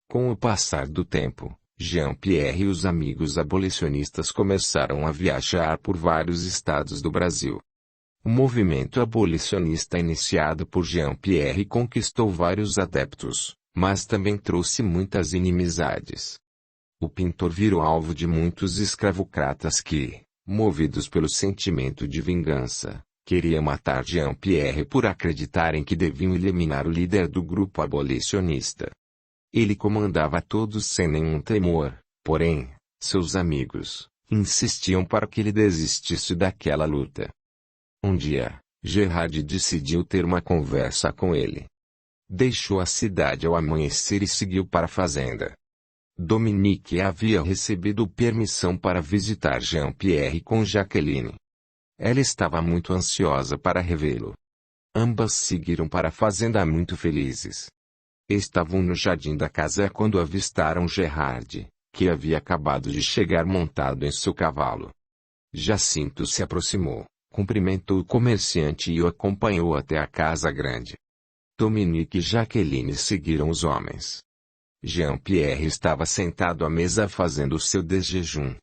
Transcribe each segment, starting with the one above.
Com o passar do tempo, Jean-Pierre e os amigos abolicionistas começaram a viajar por vários estados do Brasil. O movimento abolicionista iniciado por Jean-Pierre conquistou vários adeptos, mas também trouxe muitas inimizades. O pintor virou alvo de muitos escravocratas que, movidos pelo sentimento de vingança, queriam matar Jean-Pierre por acreditarem que deviam eliminar o líder do grupo abolicionista. Ele comandava todos sem nenhum temor, porém, seus amigos insistiam para que ele desistisse daquela luta. Um dia, Gerard decidiu ter uma conversa com ele. Deixou a cidade ao amanhecer e seguiu para a fazenda. Dominique havia recebido permissão para visitar Jean-Pierre com Jacqueline. Ela estava muito ansiosa para revê-lo. Ambas seguiram para a fazenda muito felizes. Estavam no jardim da casa quando avistaram Gerard, que havia acabado de chegar montado em seu cavalo. Jacinto se aproximou, cumprimentou o comerciante e o acompanhou até a casa grande. Dominique e Jacqueline seguiram os homens. Jean-Pierre estava sentado à mesa fazendo seu desjejum.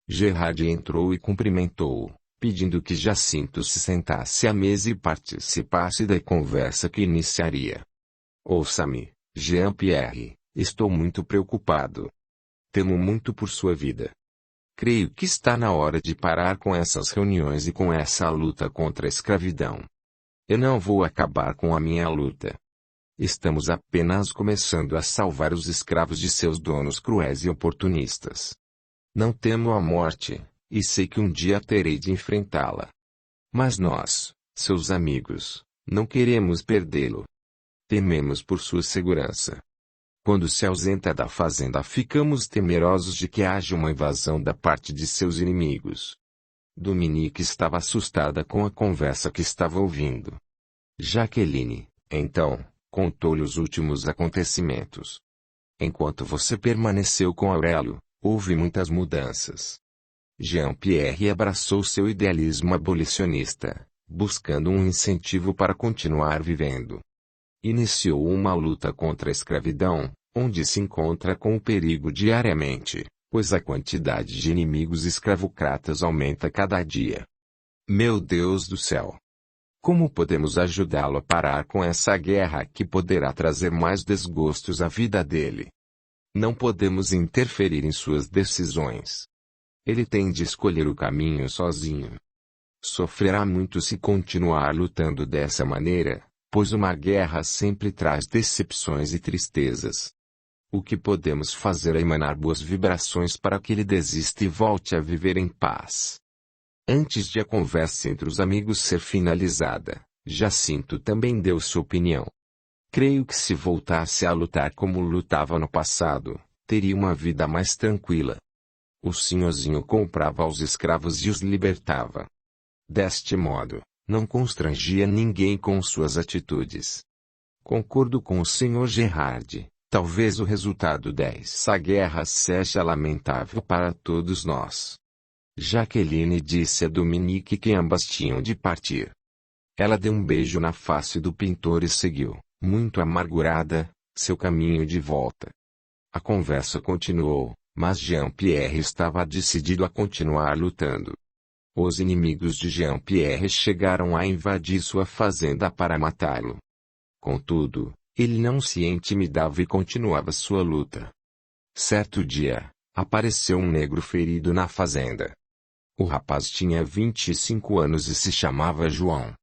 Gerard entrou e cumprimentou-o, pedindo que Jacinto se sentasse à mesa e participasse da conversa que iniciaria. Ouça-me, Jean-Pierre, estou muito preocupado. Temo muito por sua vida. Creio que está na hora de parar com essas reuniões e com essa luta contra a escravidão. Eu não vou acabar com a minha luta. Estamos apenas começando a salvar os escravos de seus donos cruéis e oportunistas. Não temo a morte, e sei que um dia terei de enfrentá-la. Mas nós, seus amigos, não queremos perdê-lo. Tememos por sua segurança. Quando se ausenta da fazenda, ficamos temerosos de que haja uma invasão da parte de seus inimigos. Dominique estava assustada com a conversa que estava ouvindo. Jacqueline, então, contou-lhe os últimos acontecimentos. Enquanto você permaneceu com Aurélio, houve muitas mudanças. Jean-Pierre abraçou seu idealismo abolicionista, buscando um incentivo para continuar vivendo. Iniciou uma luta contra a escravidão, onde se encontra com o perigo diariamente, pois a quantidade de inimigos escravocratas aumenta cada dia. Meu Deus do céu! Como podemos ajudá-lo a parar com essa guerra que poderá trazer mais desgostos à vida dele? Não podemos interferir em suas decisões. Ele tem de escolher o caminho sozinho. Sofrerá muito se continuar lutando dessa maneira, pois uma guerra sempre traz decepções e tristezas. O que podemos fazer é emanar boas vibrações para que ele desista e volte a viver em paz. Antes de a conversa entre os amigos ser finalizada, Jacinto também deu sua opinião. Creio que se voltasse a lutar como lutava no passado, teria uma vida mais tranquila. O senhorzinho comprava os escravos e os libertava. Deste modo, não constrangia ninguém com suas atitudes. Concordo com o senhor Gerard, talvez o resultado dessa guerra seja lamentável para todos nós. Jacqueline disse a Dominique que ambas tinham de partir. Ela deu um beijo na face do pintor e seguiu, muito amargurada, seu caminho de volta. A conversa continuou, mas Jean-Pierre estava decidido a continuar lutando. Os inimigos de Jean-Pierre chegaram a invadir sua fazenda para matá-lo. Contudo, ele não se intimidava e continuava sua luta. Certo dia, apareceu um negro ferido na fazenda. O rapaz tinha 25 anos e se chamava João.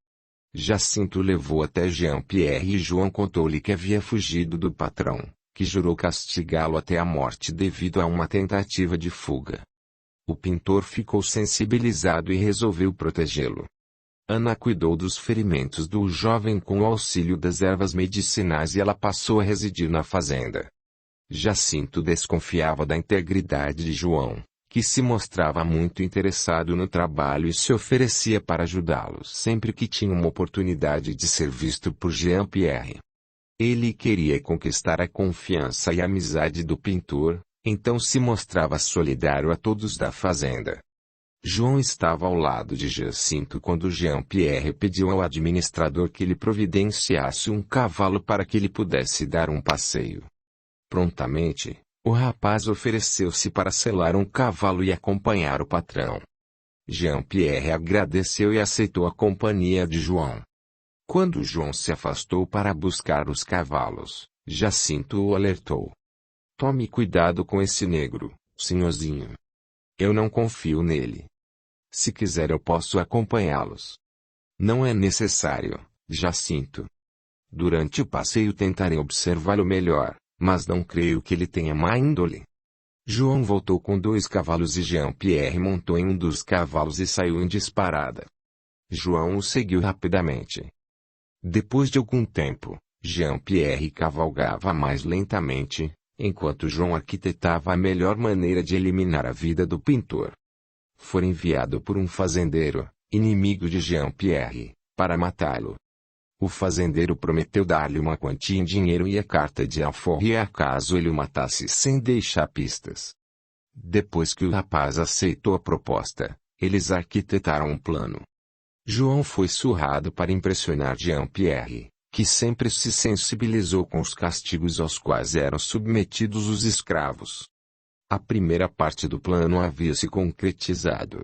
Jacinto levou até Jean-Pierre e João contou-lhe que havia fugido do patrão, que jurou castigá-lo até a morte devido a uma tentativa de fuga. O pintor ficou sensibilizado e resolveu protegê-lo. Ana cuidou dos ferimentos do jovem com o auxílio das ervas medicinais e ela passou a residir na fazenda. Jacinto desconfiava da integridade de João, que se mostrava muito interessado no trabalho e se oferecia para ajudá-lo sempre que tinha uma oportunidade de ser visto por Jean-Pierre. Ele queria conquistar a confiança e a amizade do pintor, então se mostrava solidário a todos da fazenda. João estava ao lado de Jacinto quando Jean-Pierre pediu ao administrador que lhe providenciasse um cavalo para que ele pudesse dar um passeio. Prontamente, o rapaz ofereceu-se para selar um cavalo e acompanhar o patrão. Jean-Pierre agradeceu e aceitou a companhia de João. Quando João se afastou para buscar os cavalos, Jacinto o alertou. Tome cuidado com esse negro, senhorzinho. Eu não confio nele. Se quiser eu posso acompanhá-los. Não é necessário, Jacinto. Durante o passeio tentarei observá-lo melhor, mas não creio que ele tenha má índole. João voltou com 2 cavalos e Jean-Pierre montou em um dos cavalos e saiu em disparada. João o seguiu rapidamente. Depois de algum tempo, Jean-Pierre cavalgava mais lentamente, enquanto João arquitetava a melhor maneira de eliminar a vida do pintor. Foi enviado por um fazendeiro, inimigo de Jean-Pierre, para matá-lo. O fazendeiro prometeu dar-lhe uma quantia em dinheiro e a carta de alforria caso ele o matasse sem deixar pistas. Depois que o rapaz aceitou a proposta, eles arquitetaram um plano. João foi surrado para impressionar Jean-Pierre, que sempre se sensibilizou com os castigos aos quais eram submetidos os escravos. A primeira parte do plano havia se concretizado.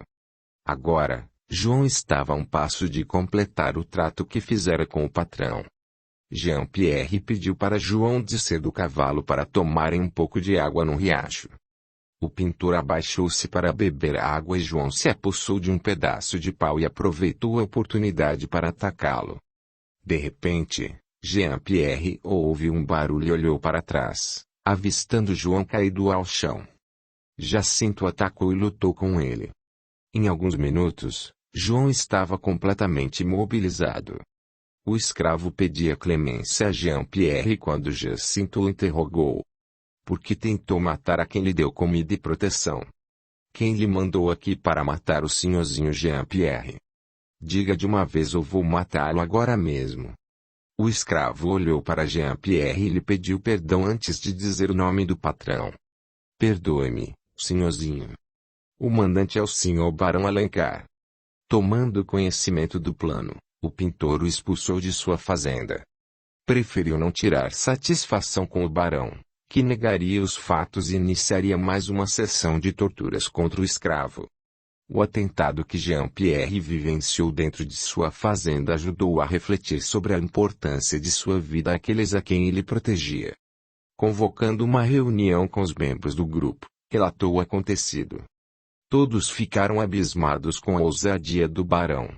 Agora, João estava a um passo de completar o trato que fizera com o patrão. Jean-Pierre pediu para João descer do cavalo para tomarem um pouco de água no riacho. O pintor abaixou-se para beber água e João se apossou de um pedaço de pau e aproveitou a oportunidade para atacá-lo. De repente, Jean-Pierre ouviu um barulho e olhou para trás, avistando João caído ao chão. Jacinto atacou e lutou com ele. Em alguns minutos, João estava completamente imobilizado. O escravo pedia clemência a Jean-Pierre quando Jacinto o interrogou. Por que tentou matar a quem lhe deu comida e proteção? Quem lhe mandou aqui para matar o senhorzinho Jean-Pierre? Diga de uma vez ou vou matá-lo agora mesmo. O escravo olhou para Jean-Pierre e lhe pediu perdão antes de dizer o nome do patrão. Perdoe-me, senhorzinho. O mandante é o senhor Barão Alencar. Tomando conhecimento do plano, o pintor o expulsou de sua fazenda. Preferiu não tirar satisfação com o barão, que negaria os fatos e iniciaria mais uma sessão de torturas contra o escravo. O atentado que Jean-Pierre vivenciou dentro de sua fazenda ajudou-o a refletir sobre a importância de sua vida àqueles a quem ele protegia. Convocando uma reunião com os membros do grupo, relatou o acontecido. Todos ficaram abismados com a ousadia do barão.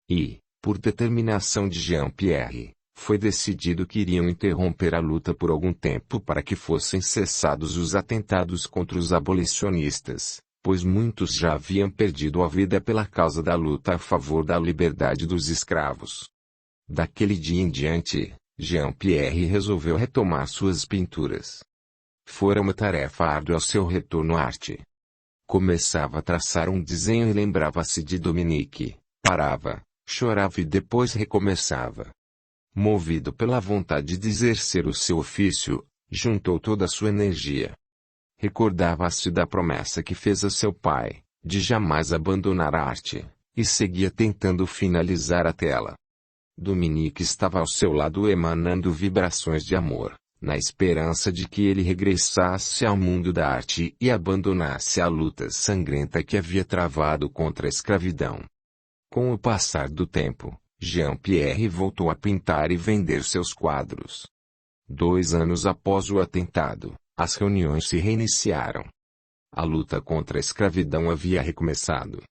E, por determinação de Jean-Pierre, foi decidido que iriam interromper a luta por algum tempo para que fossem cessados os atentados contra os abolicionistas, pois muitos já haviam perdido a vida pela causa da luta a favor da liberdade dos escravos. Daquele dia em diante, Jean-Pierre resolveu retomar suas pinturas. Fora uma tarefa árdua ao seu retorno à arte. Começava a traçar um desenho e lembrava-se de Dominique, parava, chorava e depois recomeçava. Movido pela vontade de exercer o seu ofício, juntou toda a sua energia. Recordava-se da promessa que fez a seu pai, de jamais abandonar a arte, e seguia tentando finalizar a tela. Dominique estava ao seu lado emanando vibrações de amor, na esperança de que ele regressasse ao mundo da arte e abandonasse a luta sangrenta que havia travado contra a escravidão. Com o passar do tempo, Jean-Pierre voltou a pintar e vender seus quadros. 2 anos após o atentado, as reuniões se reiniciaram. A luta contra a escravidão havia recomeçado.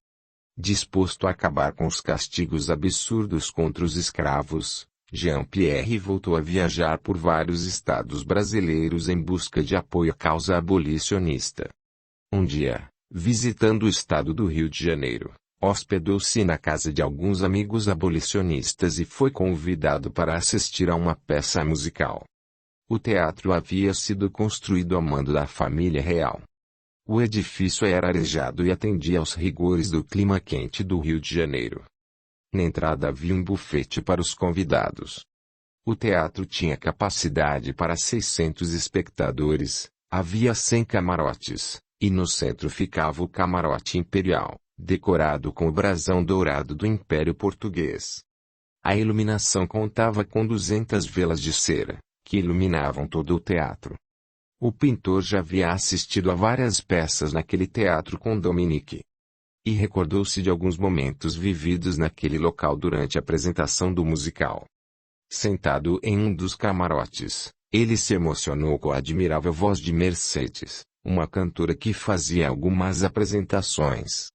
Disposto a acabar com os castigos absurdos contra os escravos, Jean-Pierre voltou a viajar por vários estados brasileiros em busca de apoio à causa abolicionista. Um dia, visitando o estado do Rio de Janeiro, hospedou-se na casa de alguns amigos abolicionistas e foi convidado para assistir a uma peça musical. O teatro havia sido construído a mando da família real. O edifício era arejado e atendia aos rigores do clima quente do Rio de Janeiro. Na entrada havia um bufete para os convidados. O teatro tinha capacidade para 600 espectadores, havia 100 camarotes, e no centro ficava o camarote imperial, decorado com o brasão dourado do Império Português. A iluminação contava com 200 velas de cera, que iluminavam todo o teatro. O pintor já havia assistido a várias peças naquele teatro com Dominique. E recordou-se de alguns momentos vividos naquele local durante a apresentação do musical. Sentado em um dos camarotes, ele se emocionou com a admirável voz de Mercedes, uma cantora que fazia algumas apresentações.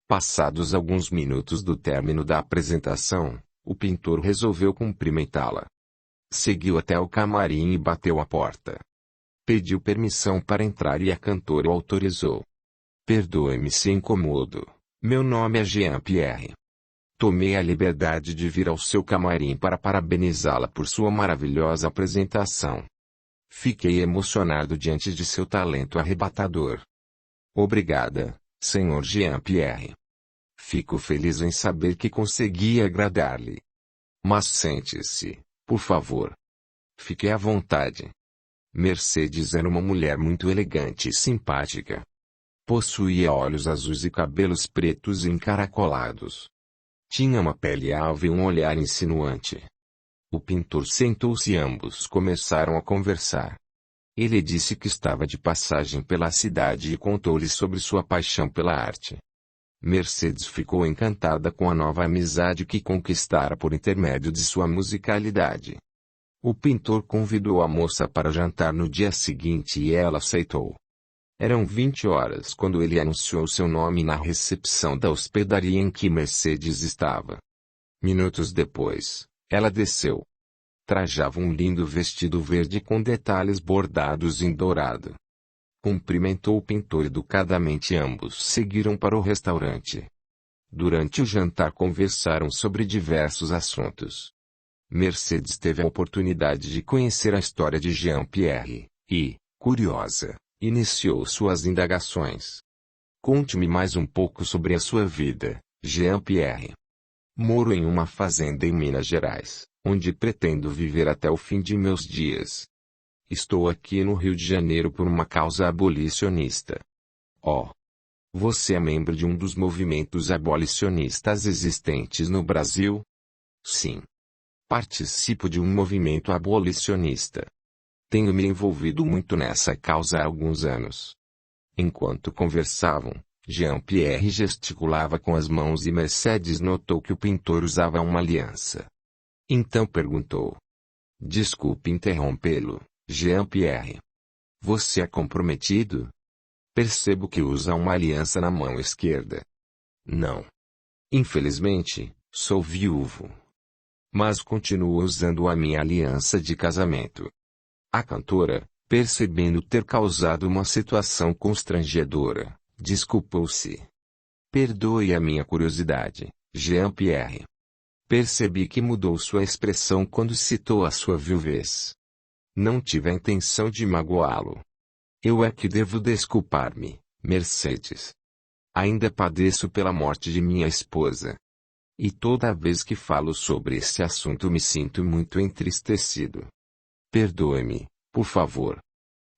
Passados alguns minutos do término da apresentação, o pintor resolveu cumprimentá-la. Seguiu até o camarim e bateu à porta. Pediu permissão para entrar e a cantora o autorizou. Perdoe-me se incomodo, meu nome é Jean-Pierre. Tomei a liberdade de vir ao seu camarim para parabenizá-la por sua maravilhosa apresentação. Fiquei emocionado diante de seu talento arrebatador. Obrigada, Sr. Jean-Pierre. Fico feliz em saber que consegui agradar-lhe. Mas sente-se, por favor. Fique à vontade. Mercedes era uma mulher muito elegante e simpática. Possuía olhos azuis e cabelos pretos encaracolados. Tinha uma pele alva e um olhar insinuante. O pintor sentou-se e ambos começaram a conversar. Ele disse que estava de passagem pela cidade e contou-lhe sobre sua paixão pela arte. Mercedes ficou encantada com a nova amizade que conquistara por intermédio de sua musicalidade. O pintor convidou a moça para jantar no dia seguinte e ela aceitou. Eram 20 horas quando ele anunciou seu nome na recepção da hospedaria em que Mercedes estava. Minutos depois, ela desceu. Trajava um lindo vestido verde com detalhes bordados em dourado. Cumprimentou o pintor educadamente e ambos seguiram para o restaurante. Durante o jantar conversaram sobre diversos assuntos. Mercedes teve a oportunidade de conhecer a história de Jean-Pierre, e, curiosa, iniciou suas indagações. Conte-me mais um pouco sobre a sua vida, Jean-Pierre. Moro em uma fazenda em Minas Gerais, onde pretendo viver até o fim de meus dias. Estou aqui no Rio de Janeiro por uma causa abolicionista. Oh! Você é membro de um dos movimentos abolicionistas existentes no Brasil? Sim. Participo de um movimento abolicionista. Tenho me envolvido muito nessa causa há alguns anos. Enquanto conversavam, Jean-Pierre gesticulava com as mãos e Mercedes notou que o pintor usava uma aliança. Então perguntou. Desculpe interrompê-lo, Jean-Pierre. Você é comprometido? Percebo que usa uma aliança na mão esquerda. Não. Infelizmente, sou viúvo. Mas continuo usando a minha aliança de casamento. A cantora, percebendo ter causado uma situação constrangedora, desculpou-se. Perdoe a minha curiosidade, Jean-Pierre. Percebi que mudou sua expressão quando citou a sua viuvez. Não tive a intenção de magoá-lo. Eu é que devo desculpar-me, Mercedes. Ainda padeço pela morte de minha esposa. E toda vez que falo sobre esse assunto me sinto muito entristecido. Perdoe-me, por favor.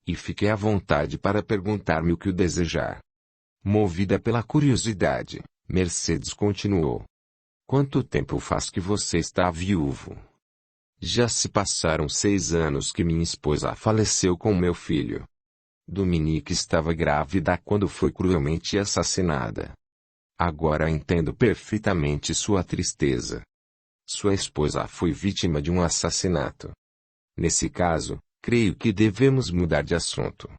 E fique à vontade para perguntar-me o que o desejar. Movida pela curiosidade, Mercedes continuou. Quanto tempo faz que você está viúvo? Já se passaram 6 anos que minha esposa faleceu com meu filho. Dominique estava grávida quando foi cruelmente assassinada. Agora entendo perfeitamente sua tristeza. Sua esposa foi vítima de um assassinato. Nesse caso, creio que devemos mudar de assunto.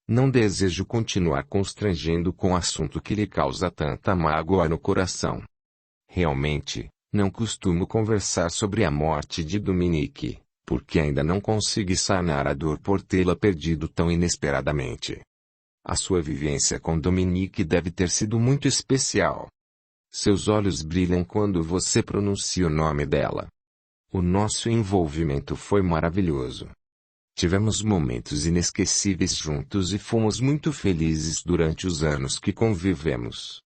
Não desejo continuar constrangendo com o assunto que lhe causa tanta mágoa no coração. Realmente, não costumo conversar sobre a morte de Dominique, porque ainda não consigo sanar a dor por tê-la perdido tão inesperadamente. A sua vivência com Dominique deve ter sido muito especial. Seus olhos brilham quando você pronuncia o nome dela. O nosso envolvimento foi maravilhoso. Tivemos momentos inesquecíveis juntos e fomos muito felizes durante os anos que convivemos.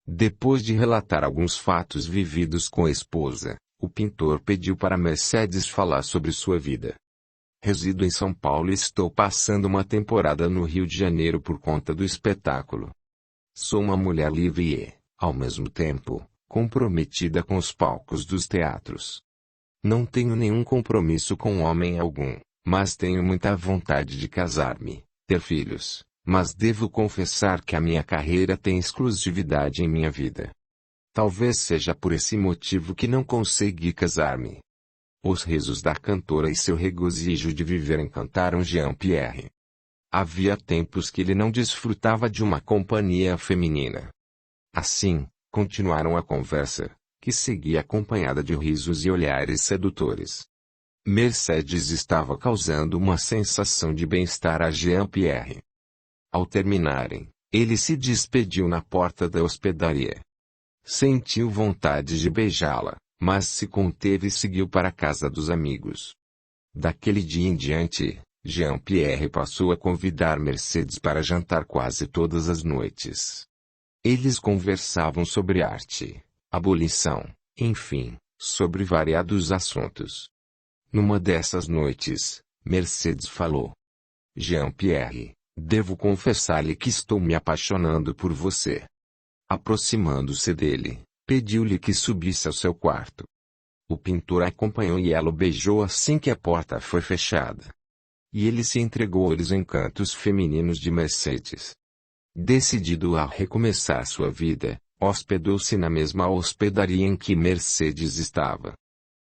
Depois de relatar alguns fatos vividos com a esposa, o pintor pediu para Mercedes falar sobre sua vida. Resido em São Paulo e estou passando uma temporada no Rio de Janeiro por conta do espetáculo. Sou uma mulher livre e, ao mesmo tempo, comprometida com os palcos dos teatros. Não tenho nenhum compromisso com homem algum, Mas tenho muita vontade de casar-me, ter filhos, mas devo confessar que a minha carreira tem exclusividade em minha vida. Talvez seja por esse motivo que não consegui casar-me. Os risos da cantora e seu regozijo de viver encantaram Jean-Pierre. Havia tempos que ele não desfrutava de uma companhia feminina. Assim, continuaram a conversa, que seguia acompanhada de risos e olhares sedutores. Mercedes estava causando uma sensação de bem-estar a Jean-Pierre. Ao terminarem, ele se despediu na porta da hospedaria. Sentiu vontade de beijá-la, mas se conteve e seguiu para a casa dos amigos. Daquele dia em diante, Jean-Pierre passou a convidar Mercedes para jantar quase todas as noites. Eles conversavam sobre arte, abolição, enfim, sobre variados assuntos. Numa dessas noites, Mercedes falou: Jean-Pierre, devo confessar-lhe que estou me apaixonando por você. Aproximando-se dele, pediu-lhe que subisse ao seu quarto. O pintor a acompanhou e ela o beijou assim que a porta foi fechada. E ele se entregou aos encantos femininos de Mercedes. Decidido a recomeçar sua vida, hospedou-se na mesma hospedaria em que Mercedes estava.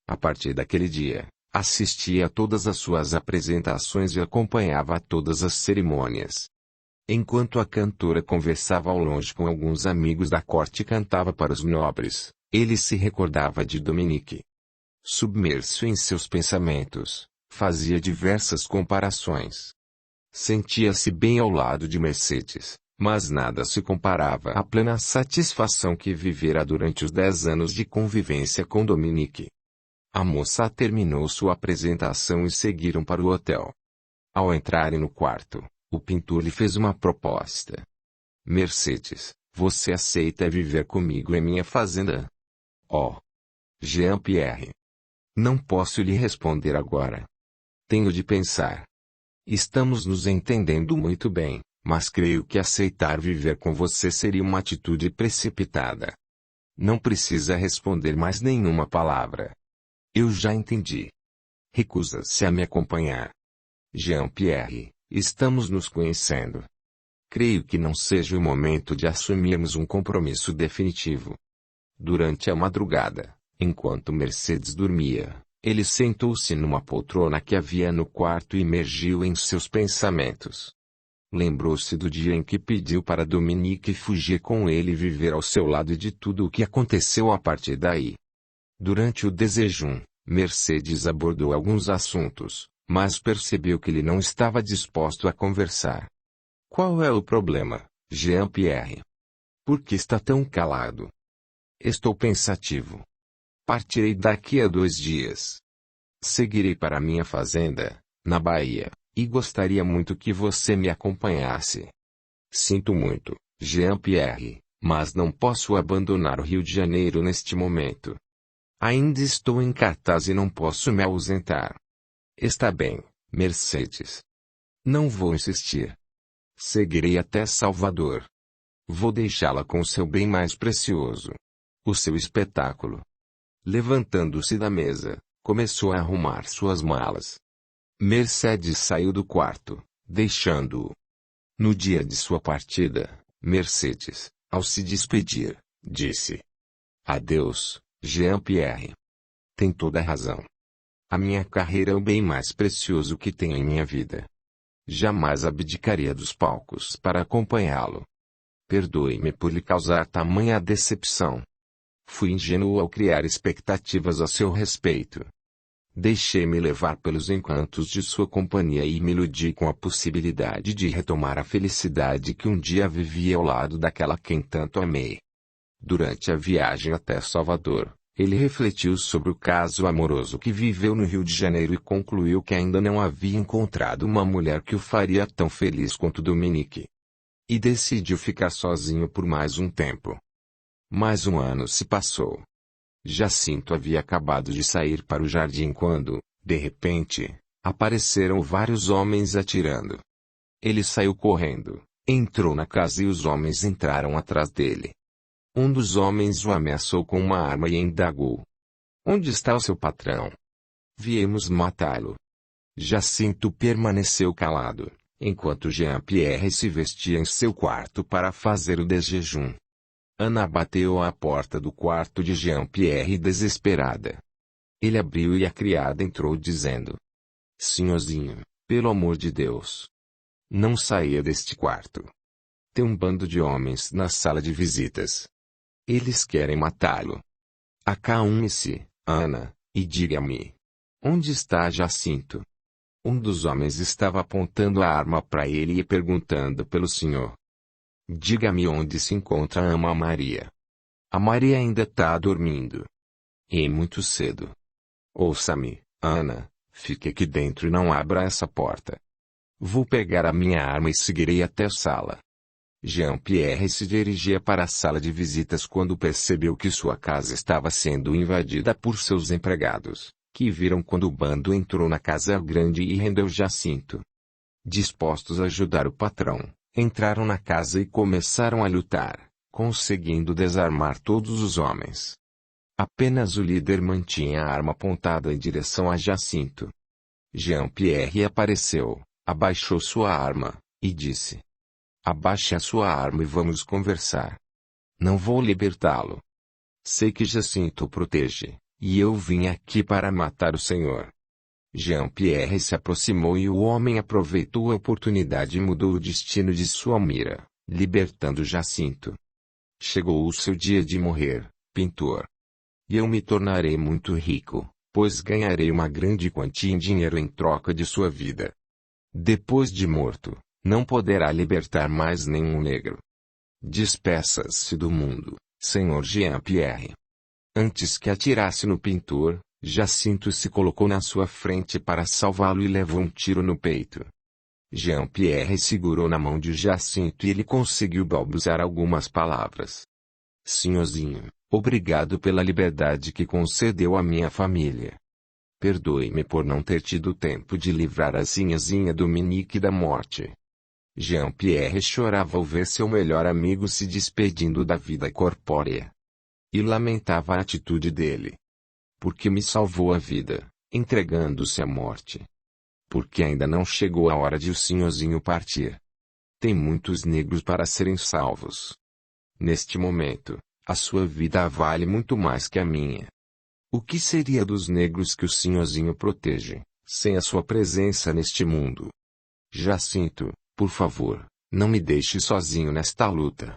A partir daquele dia, assistia a todas as suas apresentações e acompanhava a todas as cerimônias. Enquanto a cantora conversava ao longe com alguns amigos da corte e cantava para os nobres, ele se recordava de Dominique. Submerso em seus pensamentos, fazia diversas comparações. Sentia-se bem ao lado de Mercedes, mas nada se comparava à plena satisfação que vivera durante os 10 anos de convivência com Dominique. A moça terminou sua apresentação e seguiram para o hotel. Ao entrarem no quarto, o pintor lhe fez uma proposta. Mercedes, você aceita viver comigo em minha fazenda? Oh! Jean-Pierre. Não posso lhe responder agora. Tenho de pensar. Estamos nos entendendo muito bem, mas creio que aceitar viver com você seria uma atitude precipitada. Não precisa responder mais nenhuma palavra. Eu já entendi. Recusa-se a me acompanhar. Jean-Pierre, estamos nos conhecendo. Creio que não seja o momento de assumirmos um compromisso definitivo. Durante a madrugada, enquanto Mercedes dormia, ele sentou-se numa poltrona que havia no quarto e imergiu em seus pensamentos. Lembrou-se do dia em que pediu para Dominique fugir com ele e viver ao seu lado e de tudo o que aconteceu a partir daí. Durante o desjejum, Mercedes abordou alguns assuntos, mas percebeu que ele não estava disposto a conversar. Qual é o problema, Jean-Pierre? Por que está tão calado? Estou pensativo. Partirei daqui a 2 dias. Seguirei para minha fazenda, na Bahia, e gostaria muito que você me acompanhasse. Sinto muito, Jean-Pierre, mas não posso abandonar o Rio de Janeiro neste momento. Ainda estou em cartaz e não posso me ausentar. Está bem, Mercedes. Não vou insistir. Seguirei até Salvador. Vou deixá-la com seu bem mais precioso. O seu espetáculo. Levantando-se da mesa, começou a arrumar suas malas. Mercedes saiu do quarto, deixando-o. No dia de sua partida, Mercedes, ao se despedir, disse: Adeus, Jean-Pierre. Tem toda a razão. A minha carreira é o bem mais precioso que tenho em minha vida. Jamais abdicaria dos palcos para acompanhá-lo. Perdoe-me por lhe causar tamanha decepção. Fui ingênuo ao criar expectativas a seu respeito. Deixei-me levar pelos encantos de sua companhia e me iludi com a possibilidade de retomar a felicidade que um dia vivi ao lado daquela quem tanto amei. Durante a viagem até Salvador, ele refletiu sobre o caso amoroso que viveu no Rio de Janeiro e concluiu que ainda não havia encontrado uma mulher que o faria tão feliz quanto Dominique. E decidiu ficar sozinho por mais um tempo. Mais um ano se passou. Jacinto havia acabado de sair para o jardim quando, de repente, apareceram vários homens atirando. Ele saiu correndo, entrou na casa e os homens entraram atrás dele. Um dos homens o ameaçou com uma arma e indagou: Onde está o seu patrão? Viemos matá-lo. Jacinto permaneceu calado, enquanto Jean-Pierre se vestia em seu quarto para fazer o desjejum. Ana bateu à porta do quarto de Jean-Pierre desesperada. Ele abriu e a criada entrou dizendo: Senhorzinho, pelo amor de Deus, não saia deste quarto. Tem um bando de homens na sala de visitas. Eles querem matá-lo. Acalme-se, Ana, e diga-me. Onde está Jacinto? Um dos homens estava apontando a arma para ele e perguntando pelo senhor. Diga-me onde se encontra a Ama Maria. A Maria ainda está dormindo. E muito cedo. Ouça-me, Ana, fique aqui dentro e não abra essa porta. Vou pegar a minha arma e seguirei até a sala. Jean-Pierre se dirigia para a sala de visitas quando percebeu que sua casa estava sendo invadida por seus empregados, que viram quando o bando entrou na casa grande e rendeu Jacinto. Dispostos a ajudar o patrão, entraram na casa e começaram a lutar, conseguindo desarmar todos os homens. Apenas o líder mantinha a arma apontada em direção a Jacinto. Jean-Pierre apareceu, abaixou sua arma, e disse: Abaixe a sua arma e vamos conversar. Não vou libertá-lo. Sei que Jacinto o protege, e eu vim aqui para matar o senhor. Jean-Pierre se aproximou e o homem aproveitou a oportunidade e mudou o destino de sua mira, libertando Jacinto. Chegou o seu dia de morrer, pintor. E eu me tornarei muito rico, pois ganharei uma grande quantia em dinheiro em troca de sua vida. Depois de morto, não poderá libertar mais nenhum negro. Despeça-se do mundo, senhor Jean-Pierre. Antes que atirasse no pintor, Jacinto se colocou na sua frente para salvá-lo e levou um tiro no peito. Jean-Pierre segurou na mão de Jacinto e ele conseguiu balbuciar algumas palavras. Senhorzinho, obrigado pela liberdade que concedeu à minha família. Perdoe-me por não ter tido tempo de livrar a Zinhazinha Dominique da morte. Jean-Pierre chorava ao ver seu melhor amigo se despedindo da vida corpórea. E lamentava a atitude dele. Porque me salvou a vida, entregando-se à morte. Porque ainda não chegou a hora de o senhorzinho partir. Tem muitos negros para serem salvos. Neste momento, a sua vida vale muito mais que a minha. O que seria dos negros que o senhorzinho protege, sem a sua presença neste mundo? Jacinto, por favor, não me deixe sozinho nesta luta.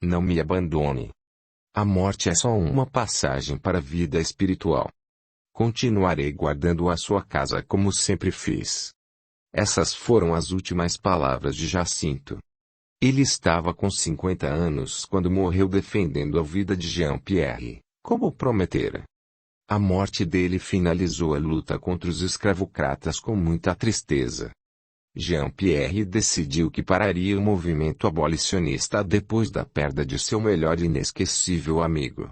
Não me abandone. A morte é só uma passagem para a vida espiritual. Continuarei guardando a sua casa como sempre fiz. Essas foram as últimas palavras de Jacinto. Ele estava com 50 anos quando morreu defendendo a vida de Jean-Pierre, como prometera. A morte dele finalizou a luta contra os escravocratas com muita tristeza. Jean-Pierre decidiu que pararia o movimento abolicionista depois da perda de seu melhor e inesquecível amigo.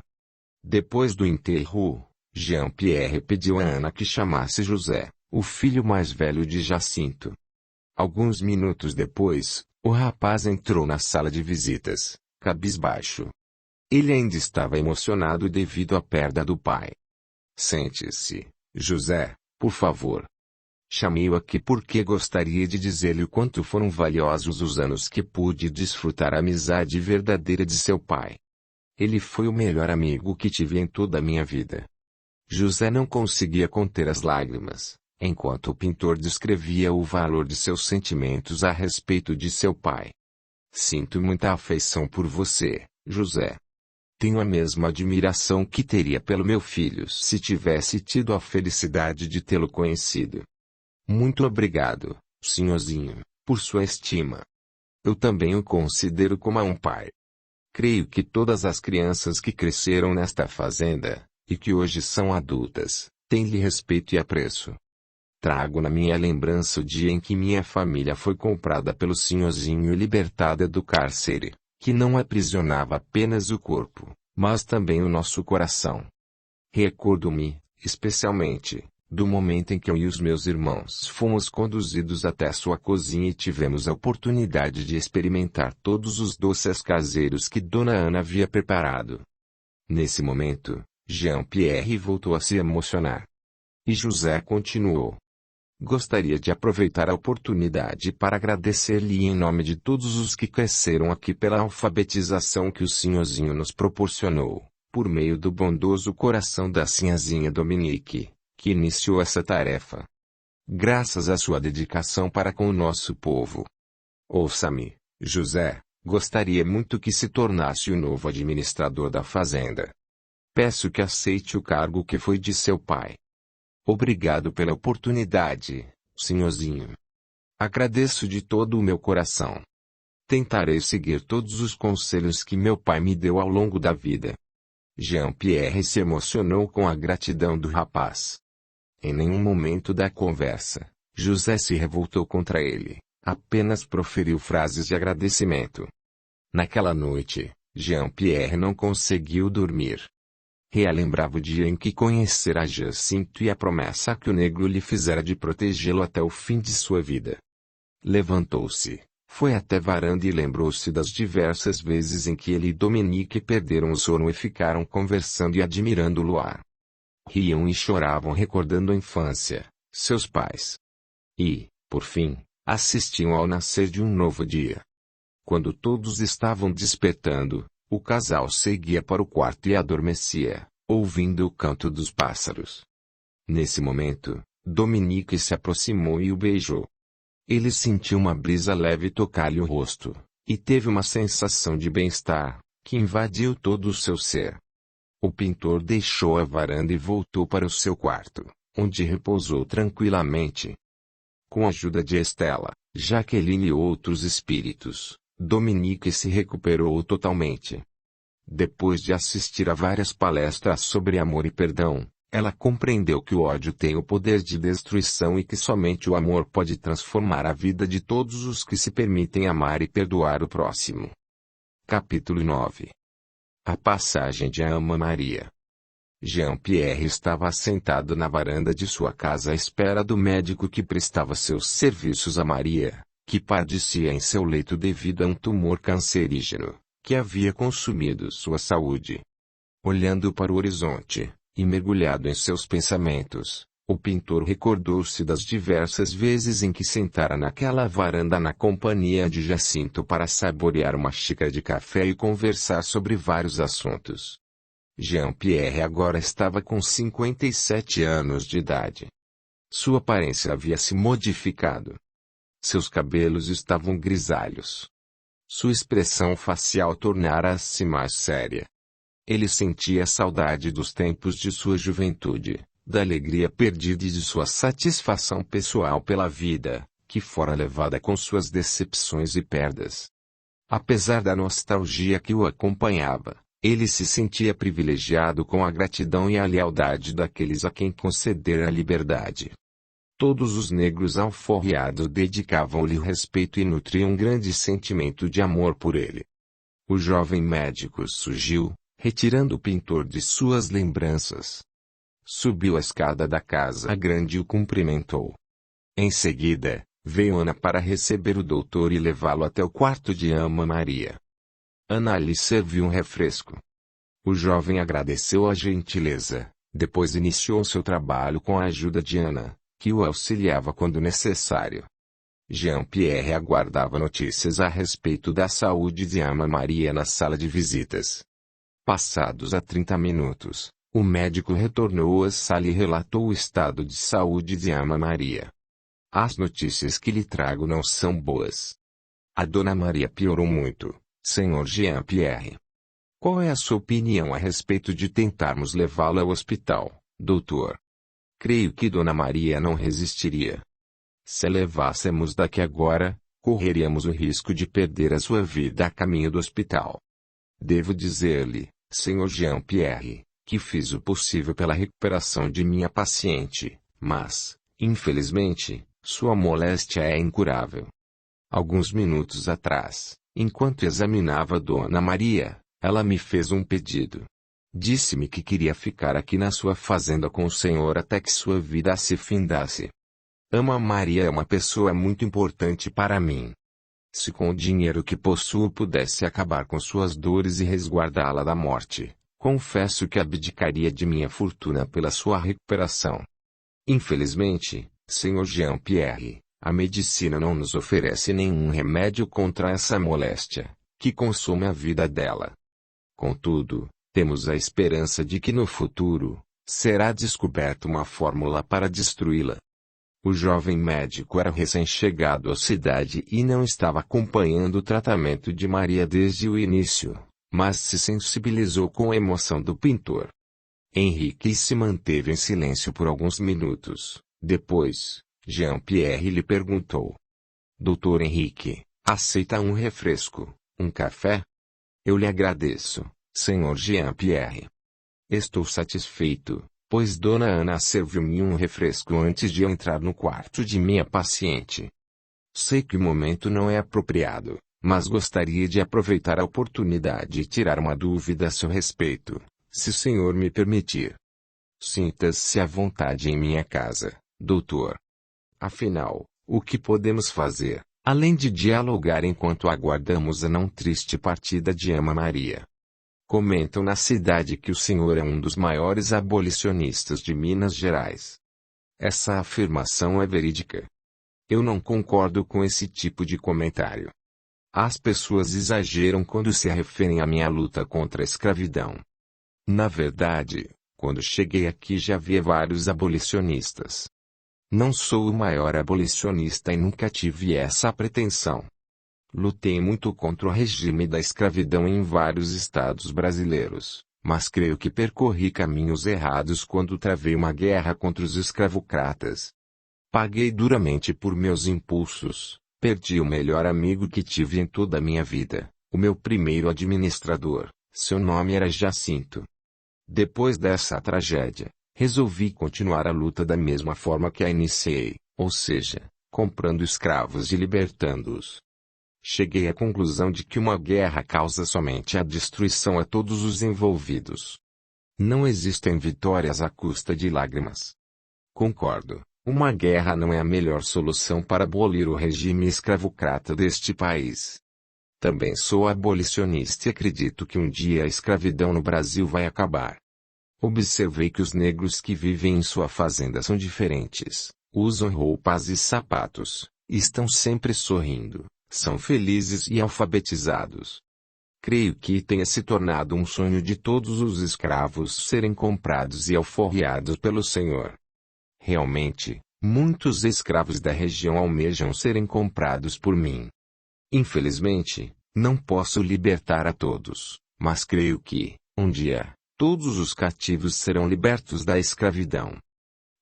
Depois do enterro, Jean-Pierre pediu a Ana que chamasse José, o filho mais velho de Jacinto. Alguns minutos depois, o rapaz entrou na sala de visitas, cabisbaixo. Ele ainda estava emocionado devido à perda do pai. Sente-se, José, por favor. Chamei-o aqui porque gostaria de dizer-lhe o quanto foram valiosos os anos que pude desfrutar a amizade verdadeira de seu pai. Ele foi o melhor amigo que tive em toda a minha vida. José não conseguia conter as lágrimas, enquanto o pintor descrevia o valor de seus sentimentos a respeito de seu pai. Sinto muita afeição por você, José. Tenho a mesma admiração que teria pelo meu filho se tivesse tido a felicidade de tê-lo conhecido. Muito obrigado, senhorzinho, por sua estima. Eu também o considero como um pai. Creio que todas as crianças que cresceram nesta fazenda, e que hoje são adultas, têm-lhe respeito e apreço. Trago na minha lembrança o dia em que minha família foi comprada pelo senhorzinho e libertada do cárcere, que não aprisionava apenas o corpo, mas também o nosso coração. Recordo-me, especialmente, do momento em que eu e os meus irmãos fomos conduzidos até a sua cozinha e tivemos a oportunidade de experimentar todos os doces caseiros que Dona Ana havia preparado. Nesse momento, Jean-Pierre voltou a se emocionar. E José continuou. Gostaria de aproveitar a oportunidade para agradecer-lhe em nome de todos os que cresceram aqui pela alfabetização que o senhorzinho nos proporcionou, por meio do bondoso coração da sinhazinha Dominique, que iniciou essa tarefa. Graças à sua dedicação para com o nosso povo. Ouça-me, José, gostaria muito que se tornasse o novo administrador da fazenda. Peço que aceite o cargo que foi de seu pai. Obrigado pela oportunidade, senhorzinho. Agradeço de todo o meu coração. Tentarei seguir todos os conselhos que meu pai me deu ao longo da vida. Jean-Pierre se emocionou com a gratidão do rapaz. Em nenhum momento da conversa, José se revoltou contra ele, apenas proferiu frases de agradecimento. Naquela noite, Jean-Pierre não conseguiu dormir. Relembrava o dia em que conhecera Jacinto e a promessa que o negro lhe fizera de protegê-lo até o fim de sua vida. Levantou-se, foi até a varanda e lembrou-se das diversas vezes em que ele e Dominique perderam o sono e ficaram conversando e admirando o luar. Riam e choravam recordando a infância, seus pais. E, por fim, assistiam ao nascer de um novo dia. Quando todos estavam despertando, o casal seguia para o quarto e adormecia, ouvindo o canto dos pássaros. Nesse momento, Dominique se aproximou e o beijou. Ele sentiu uma brisa leve tocar-lhe o rosto, e teve uma sensação de bem-estar, que invadiu todo o seu ser. O pintor deixou a varanda e voltou para o seu quarto, onde repousou tranquilamente. Com a ajuda de Estela, Jaqueline e outros espíritos, Dominique se recuperou totalmente. Depois de assistir a várias palestras sobre amor e perdão, ela compreendeu que o ódio tem o poder de destruição e que somente o amor pode transformar a vida de todos os que se permitem amar e perdoar o próximo. Capítulo 9. A passagem de Ama Maria. Jean-Pierre estava assentado na varanda de sua casa à espera do médico que prestava seus serviços a Maria, que padecia em seu leito devido a um tumor cancerígeno, que havia consumido sua saúde. Olhando para o horizonte, e mergulhado em seus pensamentos, o pintor recordou-se das diversas vezes em que sentara naquela varanda na companhia de Jacinto para saborear uma xícara de café e conversar sobre vários assuntos. Jean-Pierre agora estava com 57 anos de idade. Sua aparência havia se modificado. Seus cabelos estavam grisalhos. Sua expressão facial tornara-se mais séria. Ele sentia saudade dos tempos de sua juventude, da alegria perdida e de sua satisfação pessoal pela vida, que fora levada com suas decepções e perdas. Apesar da nostalgia que o acompanhava, ele se sentia privilegiado com a gratidão e a lealdade daqueles a quem concedera a liberdade. Todos os negros alforriados dedicavam-lhe respeito e nutriam um grande sentimento de amor por ele. O jovem médico surgiu, retirando o pintor de suas lembranças. Subiu a escada da casa grande e o cumprimentou. Em seguida, veio Ana para receber o doutor e levá-lo até o quarto de Ama Maria. Ana lhe serviu um refresco. O jovem agradeceu a gentileza, depois iniciou seu trabalho com a ajuda de Ana, que o auxiliava quando necessário. Jean-Pierre aguardava notícias a respeito da saúde de Ama Maria na sala de visitas. Passados 30 minutos, o médico retornou à sala e relatou o estado de saúde de Ama Maria. As notícias que lhe trago não são boas. A Dona Maria piorou muito, Sr. Jean-Pierre. Qual é a sua opinião a respeito de tentarmos levá-la ao hospital, doutor? Creio que Dona Maria não resistiria. Se a levássemos daqui agora, correríamos o risco de perder a sua vida a caminho do hospital. Devo dizer-lhe, Sr. Jean-Pierre, que fiz o possível pela recuperação de minha paciente, mas, infelizmente, sua moléstia é incurável. Alguns minutos atrás, enquanto examinava Dona Maria, ela me fez um pedido. Disse-me que queria ficar aqui na sua fazenda com o senhor até que sua vida se findasse. Ama Maria é uma pessoa muito importante para mim. Se com o dinheiro que possuo pudesse acabar com suas dores e resguardá-la da morte, confesso que abdicaria de minha fortuna pela sua recuperação. Infelizmente, Senhor Jean-Pierre, a medicina não nos oferece nenhum remédio contra essa moléstia, que consome a vida dela. Contudo, temos a esperança de que no futuro, será descoberta uma fórmula para destruí-la. O jovem médico era recém-chegado à cidade e não estava acompanhando o tratamento de Maria desde o início, mas se sensibilizou com a emoção do pintor. Henrique se manteve em silêncio por alguns minutos. Depois, Jean-Pierre lhe perguntou: Doutor Henrique, aceita um refresco, um café? Eu lhe agradeço, Senhor Jean-Pierre. Estou satisfeito, pois Dona Ana serviu-me um refresco antes de eu entrar no quarto de minha paciente. Sei que o momento não é apropriado, mas gostaria de aproveitar a oportunidade e tirar uma dúvida a seu respeito, se o senhor me permitir. Sinta-se à vontade em minha casa, doutor. Afinal, o que podemos fazer, além de dialogar enquanto aguardamos a não triste partida de Ama Maria? Comentam na cidade que o senhor é um dos maiores abolicionistas de Minas Gerais. Essa afirmação é verídica. Eu não concordo com esse tipo de comentário. As pessoas exageram quando se referem à minha luta contra a escravidão. Na verdade, quando cheguei aqui já havia vários abolicionistas. Não sou o maior abolicionista e nunca tive essa pretensão. Lutei muito contra o regime da escravidão em vários estados brasileiros, mas creio que percorri caminhos errados quando travei uma guerra contra os escravocratas. Paguei duramente por meus impulsos, perdi o melhor amigo que tive em toda a minha vida, o meu primeiro administrador, seu nome era Jacinto. Depois dessa tragédia, resolvi continuar a luta da mesma forma que a iniciei, ou seja, comprando escravos e libertando-os. Cheguei à conclusão de que uma guerra causa somente a destruição a todos os envolvidos. Não existem vitórias à custa de lágrimas. Concordo, uma guerra não é a melhor solução para abolir o regime escravocrata deste país. Também sou abolicionista e acredito que um dia a escravidão no Brasil vai acabar. Observei que os negros que vivem em sua fazenda são diferentes, usam roupas e sapatos, estão sempre sorrindo. São felizes e alfabetizados. Creio que tenha se tornado um sonho de todos os escravos serem comprados e alforriados pelo Senhor. Realmente, muitos escravos da região almejam serem comprados por mim. Infelizmente, não posso libertar a todos, mas creio que, um dia, todos os cativos serão libertos da escravidão.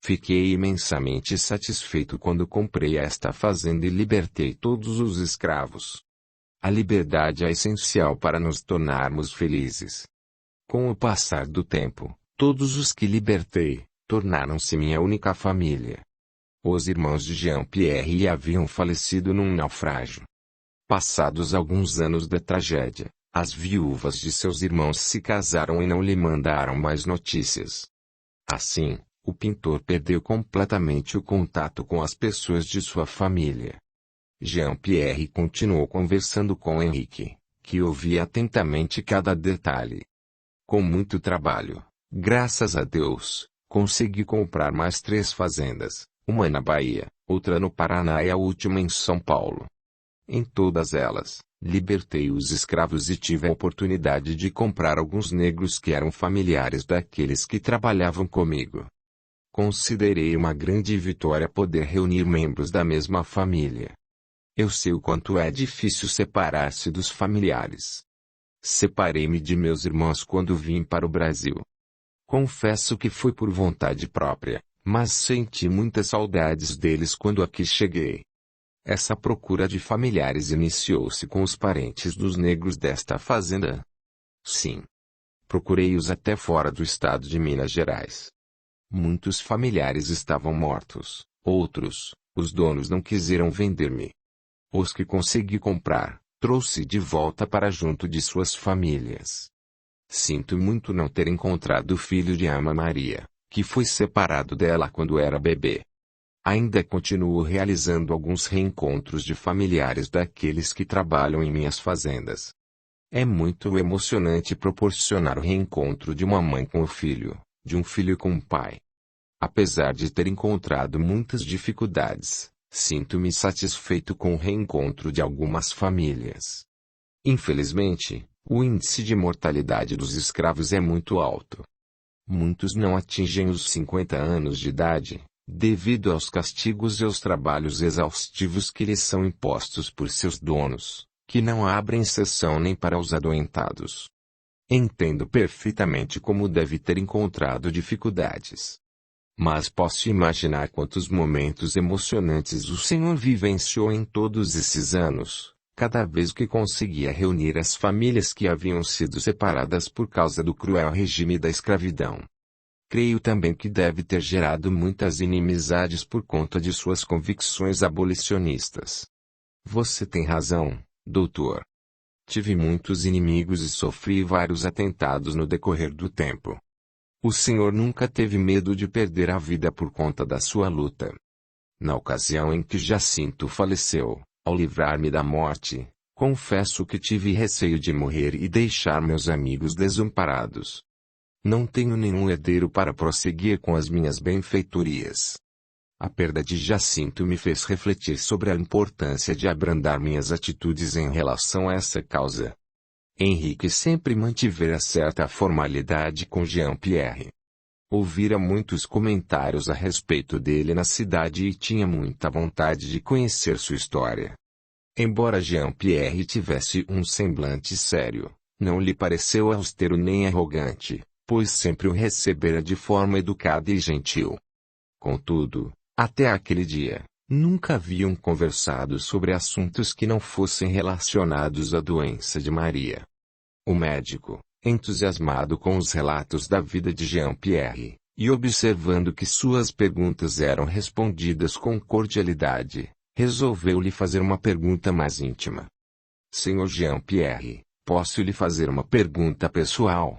Fiquei imensamente satisfeito quando comprei esta fazenda e libertei todos os escravos. A liberdade é essencial para nos tornarmos felizes. Com o passar do tempo, todos os que libertei, tornaram-se minha única família. Os irmãos de Jean-Pierre haviam falecido num naufrágio. Passados alguns anos da tragédia, as viúvas de seus irmãos se casaram e não lhe mandaram mais notícias. Assim, o pintor perdeu completamente o contato com as pessoas de sua família. Jean-Pierre continuou conversando com Henrique, que ouvia atentamente cada detalhe. Com muito trabalho, graças a Deus, consegui comprar mais 3 fazendas, uma na Bahia, outra no Paraná e a última em São Paulo. Em todas elas, libertei os escravos e tive a oportunidade de comprar alguns negros que eram familiares daqueles que trabalhavam comigo. Considerei uma grande vitória poder reunir membros da mesma família. Eu sei o quanto é difícil separar-se dos familiares. Separei-me de meus irmãos quando vim para o Brasil. Confesso que foi por vontade própria, mas senti muitas saudades deles quando aqui cheguei. Essa procura de familiares iniciou-se com os parentes dos negros desta fazenda. Sim. Procurei-os até fora do estado de Minas Gerais. Muitos familiares estavam mortos, outros, os donos não quiseram vender-me. Os que consegui comprar, trouxe de volta para junto de suas famílias. Sinto muito não ter encontrado o filho de Ama Maria, que foi separado dela quando era bebê. Ainda continuo realizando alguns reencontros de familiares daqueles que trabalham em minhas fazendas. É muito emocionante proporcionar o reencontro de uma mãe com o filho, de um filho com um pai. Apesar de ter encontrado muitas dificuldades, sinto-me satisfeito com o reencontro de algumas famílias. Infelizmente, o índice de mortalidade dos escravos é muito alto. Muitos não atingem os 50 anos de idade, devido aos castigos e aos trabalhos exaustivos que lhes são impostos por seus donos, que não abrem exceção nem para os adoentados. Entendo perfeitamente como deve ter encontrado dificuldades. Mas posso imaginar quantos momentos emocionantes o Senhor vivenciou em todos esses anos, cada vez que conseguia reunir as famílias que haviam sido separadas por causa do cruel regime da escravidão. Creio também que deve ter gerado muitas inimizades por conta de suas convicções abolicionistas. Você tem razão, doutor. Tive muitos inimigos e sofri vários atentados no decorrer do tempo. O senhor nunca teve medo de perder a vida por conta da sua luta. Na ocasião em que Jacinto faleceu, ao livrar-me da morte, confesso que tive receio de morrer e deixar meus amigos desamparados. Não tenho nenhum herdeiro para prosseguir com as minhas benfeitorias. A perda de Jacinto me fez refletir sobre a importância de abrandar minhas atitudes em relação a essa causa. Henrique sempre mantivera certa formalidade com Jean-Pierre. Ouvira muitos comentários a respeito dele na cidade e tinha muita vontade de conhecer sua história. Embora Jean-Pierre tivesse um semblante sério, não lhe pareceu austero nem arrogante, pois sempre o recebera de forma educada e gentil. Contudo, até aquele dia, nunca haviam conversado sobre assuntos que não fossem relacionados à doença de Maria. O médico, entusiasmado com os relatos da vida de Jean-Pierre, e observando que suas perguntas eram respondidas com cordialidade, resolveu lhe fazer uma pergunta mais íntima. Senhor Jean-Pierre, posso lhe fazer uma pergunta pessoal?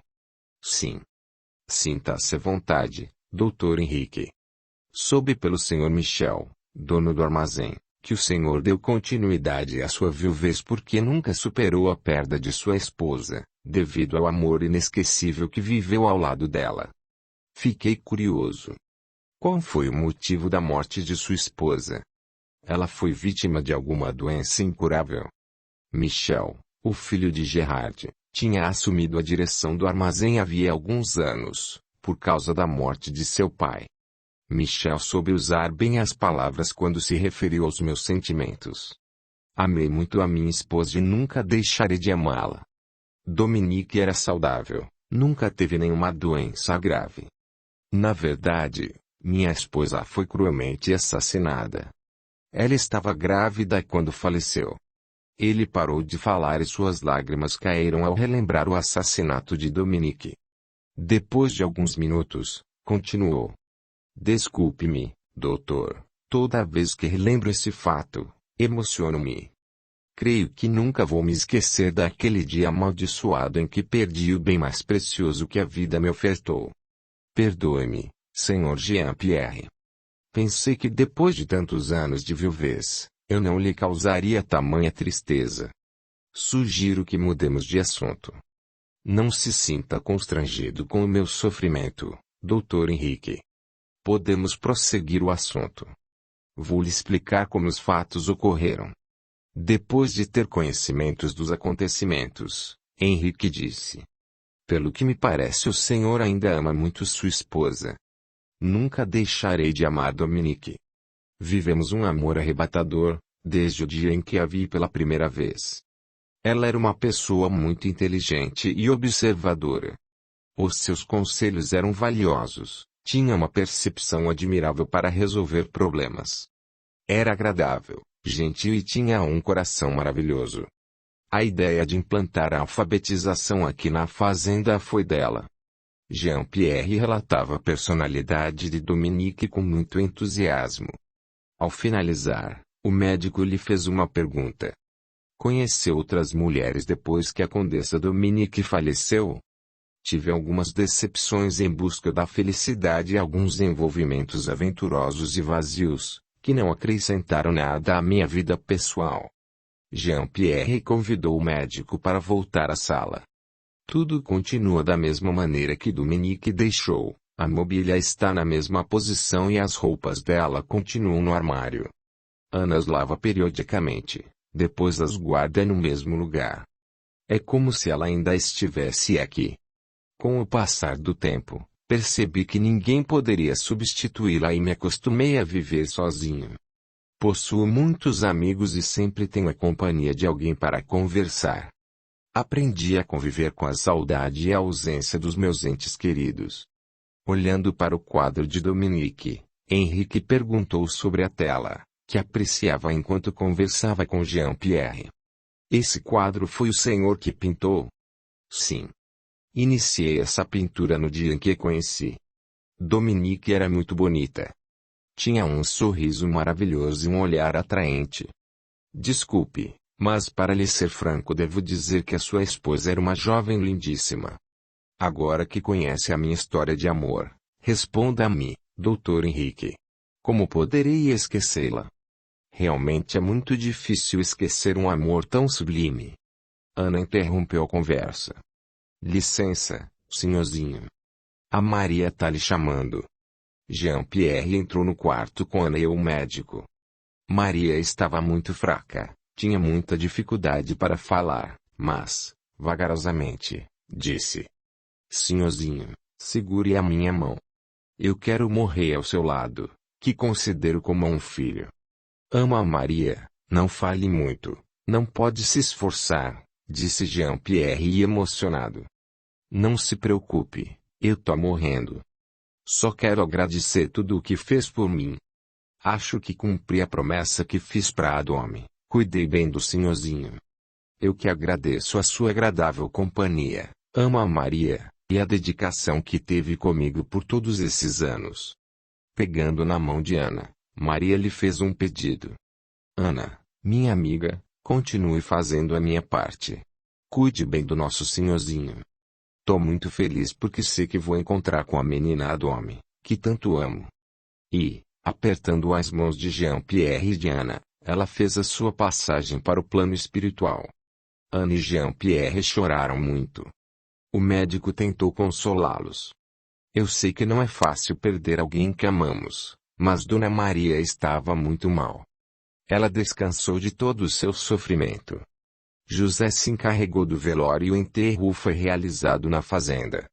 Sim. Sinta-se à vontade, Dr. Henrique. Soube pelo Sr. Michel, dono do armazém, que o senhor deu continuidade à sua viuvez porque nunca superou a perda de sua esposa, devido ao amor inesquecível que viveu ao lado dela. Fiquei curioso. Qual foi o motivo da morte de sua esposa? Ela foi vítima de alguma doença incurável? Michel, o filho de Gerard, tinha assumido a direção do armazém havia alguns anos, por causa da morte de seu pai. Michel soube usar bem as palavras quando se referiu aos meus sentimentos. Amei muito a minha esposa e nunca deixarei de amá-la. Dominique era saudável, nunca teve nenhuma doença grave. Na verdade, minha esposa foi cruelmente assassinada. Ela estava grávida quando faleceu. Ele parou de falar e suas lágrimas caíram ao relembrar o assassinato de Dominique. Depois de alguns minutos, continuou. Desculpe-me, doutor, toda vez que relembro esse fato, emociono-me. Creio que nunca vou me esquecer daquele dia amaldiçoado em que perdi o bem mais precioso que a vida me ofertou. Perdoe-me, Sr. Jean-Pierre. Pensei que depois de tantos anos de viuvez, eu não lhe causaria tamanha tristeza. Sugiro que mudemos de assunto. Não se sinta constrangido com o meu sofrimento, Dr. Henrique. Podemos prosseguir o assunto. Vou lhe explicar como os fatos ocorreram. Depois de ter conhecimentos dos acontecimentos, Henrique disse. Pelo que me parece o senhor ainda ama muito sua esposa. Nunca deixarei de amar Dominique. Vivemos um amor arrebatador, desde o dia em que a vi pela primeira vez. Ela era uma pessoa muito inteligente e observadora. Os seus conselhos eram valiosos, tinha uma percepção admirável para resolver problemas. Era agradável, gentil e tinha um coração maravilhoso. A ideia de implantar a alfabetização aqui na fazenda foi dela. Jean-Pierre relatava a personalidade de Dominique com muito entusiasmo. Ao finalizar, o médico lhe fez uma pergunta. Conheceu outras mulheres depois que a condessa Dominique faleceu? Tive algumas decepções em busca da felicidade e alguns envolvimentos aventurosos e vazios, que não acrescentaram nada à minha vida pessoal. Jean-Pierre convidou o médico para voltar à sala. Tudo continua da mesma maneira que Dominique deixou, A mobília está na mesma posição e as roupas dela continuam no armário. Ana as lava periodicamente, depois as guarda no mesmo lugar. É como se ela ainda estivesse aqui. Com o passar do tempo, percebi que ninguém poderia substituí-la e me acostumei a viver sozinho. Possuo muitos amigos e sempre tenho a companhia de alguém para conversar. Aprendi a conviver com a saudade e a ausência dos meus entes queridos. Olhando para o quadro de Dominique, Henrique perguntou sobre a tela, que apreciava enquanto conversava com Jean-Pierre. Esse quadro foi o senhor que pintou? Sim. Iniciei essa pintura no dia em que a conheci. Dominique era muito bonita. Tinha um sorriso maravilhoso e um olhar atraente. Desculpe, mas para lhe ser franco devo dizer que a sua esposa era uma jovem lindíssima. Agora que conhece a minha história de amor, responda-me, Dr. Henrique. Como poderei esquecê-la? Realmente é muito difícil esquecer um amor tão sublime. Ana interrompeu a conversa. Licença, senhorzinho. A Maria tá lhe chamando. Jean-Pierre entrou no quarto com Ana e o médico. Maria estava muito fraca, tinha muita dificuldade para falar, mas, vagarosamente, disse: Senhorzinho, segure a minha mão. Eu quero morrer ao seu lado, que considero como um filho. Amo a Maria, não fale muito, não pode se esforçar, disse Jean-Pierre emocionado. Não se preocupe, eu tô morrendo. Só quero agradecer tudo o que fez por mim. Acho que cumpri a promessa que fiz para Adome, cuidei bem do senhorzinho. Eu que agradeço a sua agradável companhia, amo a Maria, e a dedicação que teve comigo por todos esses anos. Pegando na mão de Ana, Maria lhe fez um pedido. Ana, minha amiga, continue fazendo a minha parte. Cuide bem do nosso senhorzinho. Tô muito feliz porque sei que vou encontrar com a menina Adome, que tanto amo. E, apertando as mãos de Jean-Pierre e de Ana, ela fez a sua passagem para o plano espiritual. Ana e Jean-Pierre choraram muito. O médico tentou consolá-los. Eu sei que não é fácil perder alguém que amamos, mas Dona Maria estava muito mal. Ela descansou de todo o seu sofrimento. José se encarregou do velório e o enterro foi realizado na fazenda.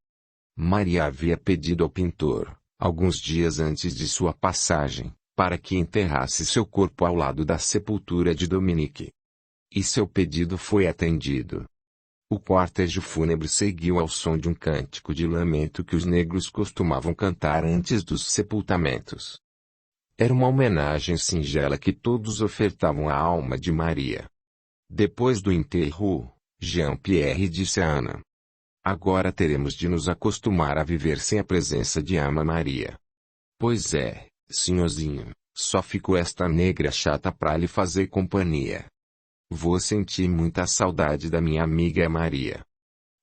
Maria havia pedido ao pintor, alguns dias antes de sua passagem, para que enterrasse seu corpo ao lado da sepultura de Dominique. E seu pedido foi atendido. O cortejo fúnebre seguiu ao som de um cântico de lamento que os negros costumavam cantar antes dos sepultamentos. Era uma homenagem singela que todos ofertavam à alma de Maria. Depois do enterro, Jean-Pierre disse a Ana: Agora teremos de nos acostumar a viver sem a presença de Ama Maria. Pois é, senhorzinho, só ficou esta negra chata para lhe fazer companhia. Vou sentir muita saudade da minha amiga Maria.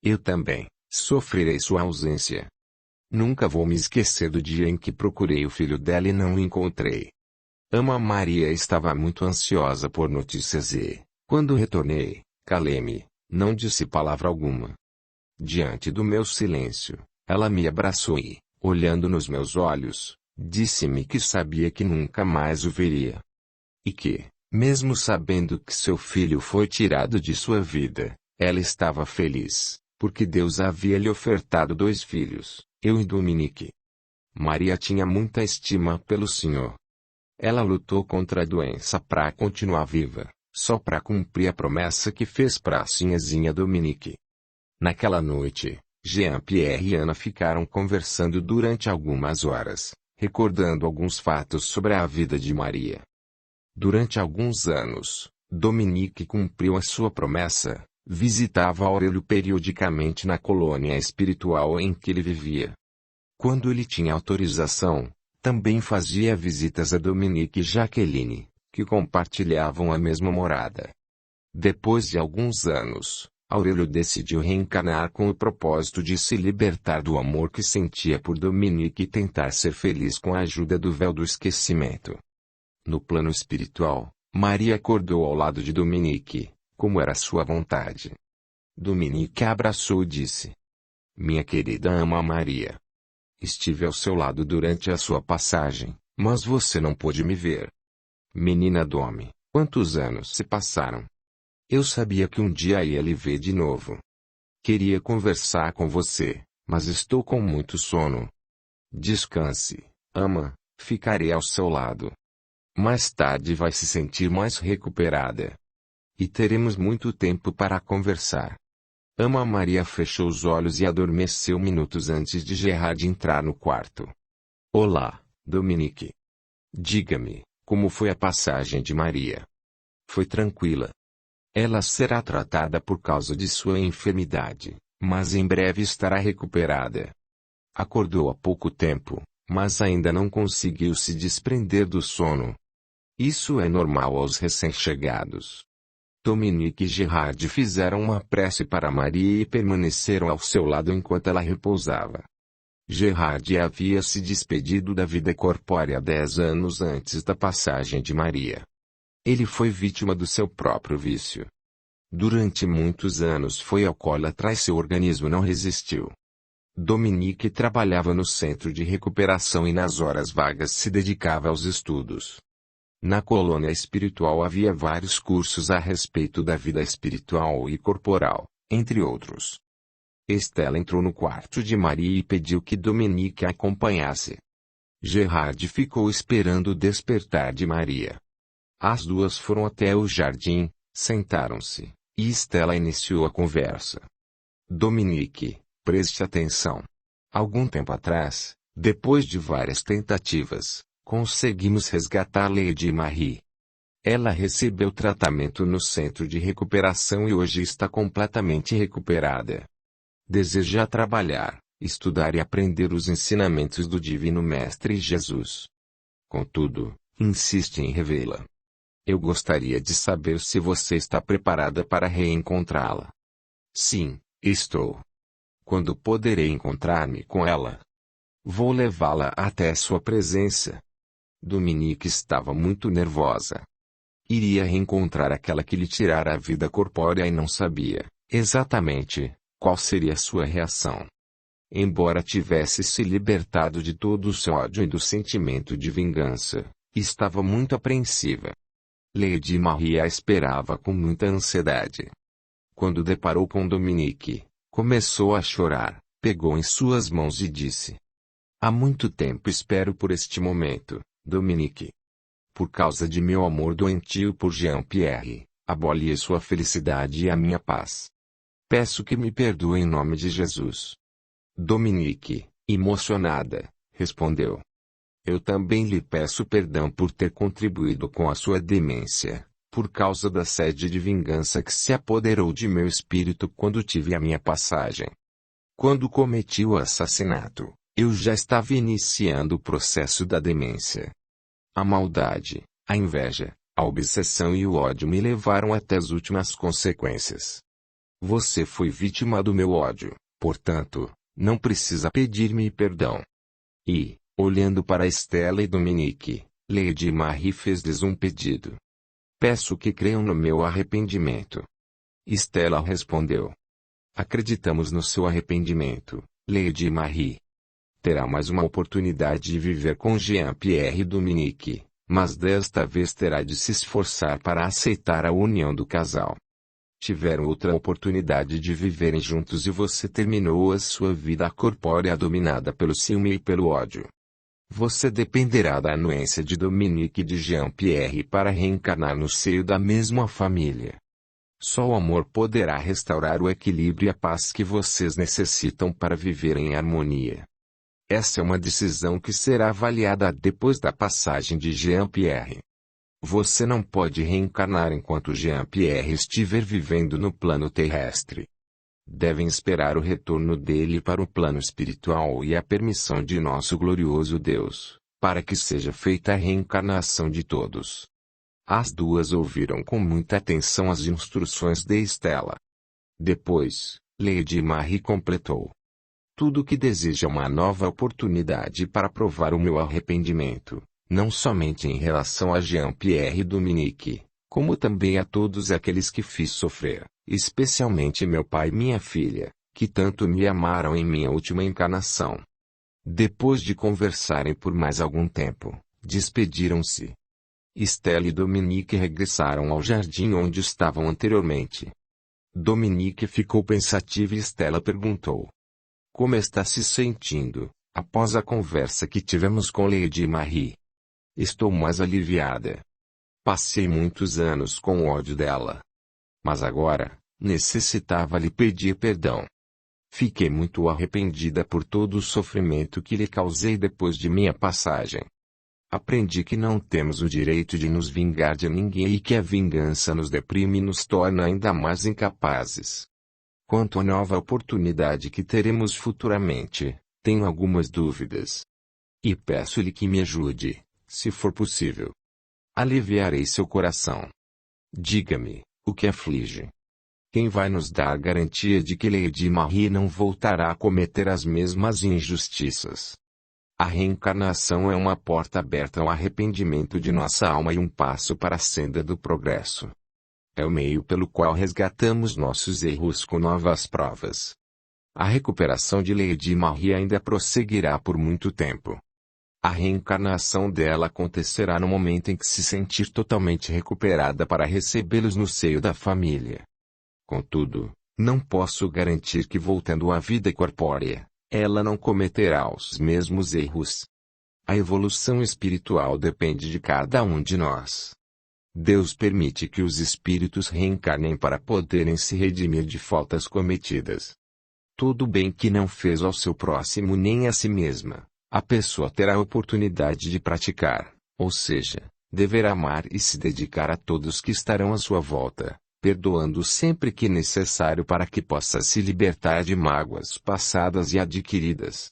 Eu também, sofrerei sua ausência. Nunca vou me esquecer do dia em que procurei o filho dela e não o encontrei. Ama Maria estava muito ansiosa por notícias e, quando retornei, calei-me, não disse palavra alguma. Diante do meu silêncio, ela me abraçou e, olhando nos meus olhos, disse-me que sabia que nunca mais o veria. E que, mesmo sabendo que seu filho foi tirado de sua vida, ela estava feliz, porque Deus havia lhe ofertado 2 filhos, eu e Dominique. Maria tinha muita estima pelo Senhor. Ela lutou contra a doença para continuar viva, só para cumprir a promessa que fez para a sinhazinha Dominique. Naquela noite, Jean-Pierre e Ana ficaram conversando durante algumas horas, recordando alguns fatos sobre a vida de Maria. Durante alguns anos, Dominique cumpriu a sua promessa, visitava Aurélio periodicamente na colônia espiritual em que ele vivia. Quando ele tinha autorização, também fazia visitas a Dominique e Jaqueline, que compartilhavam a mesma morada. Depois de alguns anos, Aurélio decidiu reencarnar com o propósito de se libertar do amor que sentia por Dominique e tentar ser feliz com a ajuda do véu do esquecimento. No plano espiritual, Maria acordou ao lado de Dominique, como era sua vontade. Dominique a abraçou e disse: Minha querida ama Maria. Estive ao seu lado durante a sua passagem, mas você não pôde me ver. Menina Domi, quantos anos se passaram? Eu sabia que um dia ia lhe ver de novo. Queria conversar com você, mas estou com muito sono. Descanse, ama, ficarei ao seu lado. Mais tarde vai se sentir mais recuperada. E teremos muito tempo para conversar. Ama Maria fechou os olhos e adormeceu minutos antes de Gerard entrar no quarto. Olá, Dominique. Diga-me, como foi a passagem de Maria? Foi tranquila. Ela será tratada por causa de sua enfermidade, mas em breve estará recuperada. Acordou há pouco tempo, mas ainda não conseguiu se desprender do sono. Isso é normal aos recém-chegados. Dominique e Gerard fizeram uma prece para Maria e permaneceram ao seu lado enquanto ela repousava. Gerard havia se despedido da vida corpórea 10 anos antes da passagem de Maria. Ele foi vítima do seu próprio vício. Durante muitos anos foi alcoólatra e seu organismo não resistiu. Dominique trabalhava no centro de recuperação e nas horas vagas se dedicava aos estudos. Na colônia espiritual havia vários cursos a respeito da vida espiritual e corporal, entre outros. Estela entrou no quarto de Maria e pediu que Dominique a acompanhasse. Gerard ficou esperando o despertar de Maria. As duas foram até o jardim, sentaram-se, e Estela iniciou a conversa. Dominique, preste atenção. Algum tempo atrás, depois de várias tentativas, conseguimos resgatar Lady Marie. Ela recebeu tratamento no centro de recuperação e hoje está completamente recuperada. Deseja trabalhar, estudar e aprender os ensinamentos do Divino Mestre Jesus. Contudo, insiste em revê-la. Eu gostaria de saber se você está preparada para reencontrá-la. Sim, estou. Quando poderei encontrar-me com ela? Vou levá-la até sua presença. Dominique estava muito nervosa. Iria reencontrar aquela que lhe tirara a vida corpórea e não sabia, exatamente, qual seria sua reação. Embora tivesse se libertado de todo o seu ódio e do sentimento de vingança, estava muito apreensiva. Lady Marie a esperava com muita ansiedade. Quando deparou com Dominique, começou a chorar, pegou em suas mãos e disse: Há muito tempo espero por este momento, Dominique. Por causa de meu amor doentio por Jean-Pierre, aboli sua felicidade e a minha paz. Peço que me perdoe em nome de Jesus. Dominique, emocionada, respondeu: Eu também lhe peço perdão por ter contribuído com a sua demência, por causa da sede de vingança que se apoderou de meu espírito quando tive a minha passagem. Quando cometi o assassinato, eu já estava iniciando o processo da demência. A maldade, a inveja, a obsessão e o ódio me levaram até as últimas consequências. Você foi vítima do meu ódio, portanto, não precisa pedir-me perdão. E, olhando para Estela e Dominique, Lady Marie fez-lhes um pedido. Peço que creiam no meu arrependimento. Estela respondeu: Acreditamos no seu arrependimento, Lady Marie. Terá mais uma oportunidade de viver com Jean-Pierre e Dominique, mas desta vez terá de se esforçar para aceitar a união do casal. Tiveram outra oportunidade de viverem juntos e você terminou a sua vida corpórea dominada pelo ciúme e pelo ódio. Você dependerá da anuência de Dominique e de Jean-Pierre para reencarnar no seio da mesma família. Só o amor poderá restaurar o equilíbrio e a paz que vocês necessitam para viver em harmonia. Essa é uma decisão que será avaliada depois da passagem de Jean-Pierre. Você não pode reencarnar enquanto Jean-Pierre estiver vivendo no plano terrestre. Devem esperar o retorno dele para o plano espiritual e a permissão de nosso glorioso Deus, para que seja feita a reencarnação de todos. As duas ouviram com muita atenção as instruções de Estela. Depois, Lady Marie completou: Tudo que deseja uma nova oportunidade para provar o meu arrependimento, não somente em relação a Jean-Pierre e Dominique, como também a todos aqueles que fiz sofrer, especialmente meu pai e minha filha, que tanto me amaram em minha última encarnação. Depois de conversarem por mais algum tempo, despediram-se. Estela e Dominique regressaram ao jardim onde estavam anteriormente. Dominique ficou pensativa e Estela perguntou: como está se sentindo, após a conversa que tivemos com Lady Marie? Estou mais aliviada. Passei muitos anos com o ódio dela. Mas agora, necessitava lhe pedir perdão. Fiquei muito arrependida por todo o sofrimento que lhe causei depois de minha passagem. Aprendi que não temos o direito de nos vingar de ninguém e que a vingança nos deprime e nos torna ainda mais incapazes. Quanto à nova oportunidade que teremos futuramente, tenho algumas dúvidas. E peço-lhe que me ajude, se for possível. Aliviarei seu coração. Diga-me, o que aflige? Quem vai nos dar garantia de que Lady Marie não voltará a cometer as mesmas injustiças? A reencarnação é uma porta aberta ao arrependimento de nossa alma e um passo para a senda do progresso. É o meio pelo qual resgatamos nossos erros com novas provas. A recuperação de Lady Marie ainda prosseguirá por muito tempo. A reencarnação dela acontecerá no momento em que se sentir totalmente recuperada para recebê-los no seio da família. Contudo, não posso garantir que voltando à vida corpórea, ela não cometerá os mesmos erros. A evolução espiritual depende de cada um de nós. Deus permite que os espíritos reencarnem para poderem se redimir de faltas cometidas. Todo bem que não fez ao seu próximo nem a si mesma, a pessoa terá a oportunidade de praticar, ou seja, deverá amar e se dedicar a todos que estarão à sua volta, perdoando sempre que necessário para que possa se libertar de mágoas passadas e adquiridas.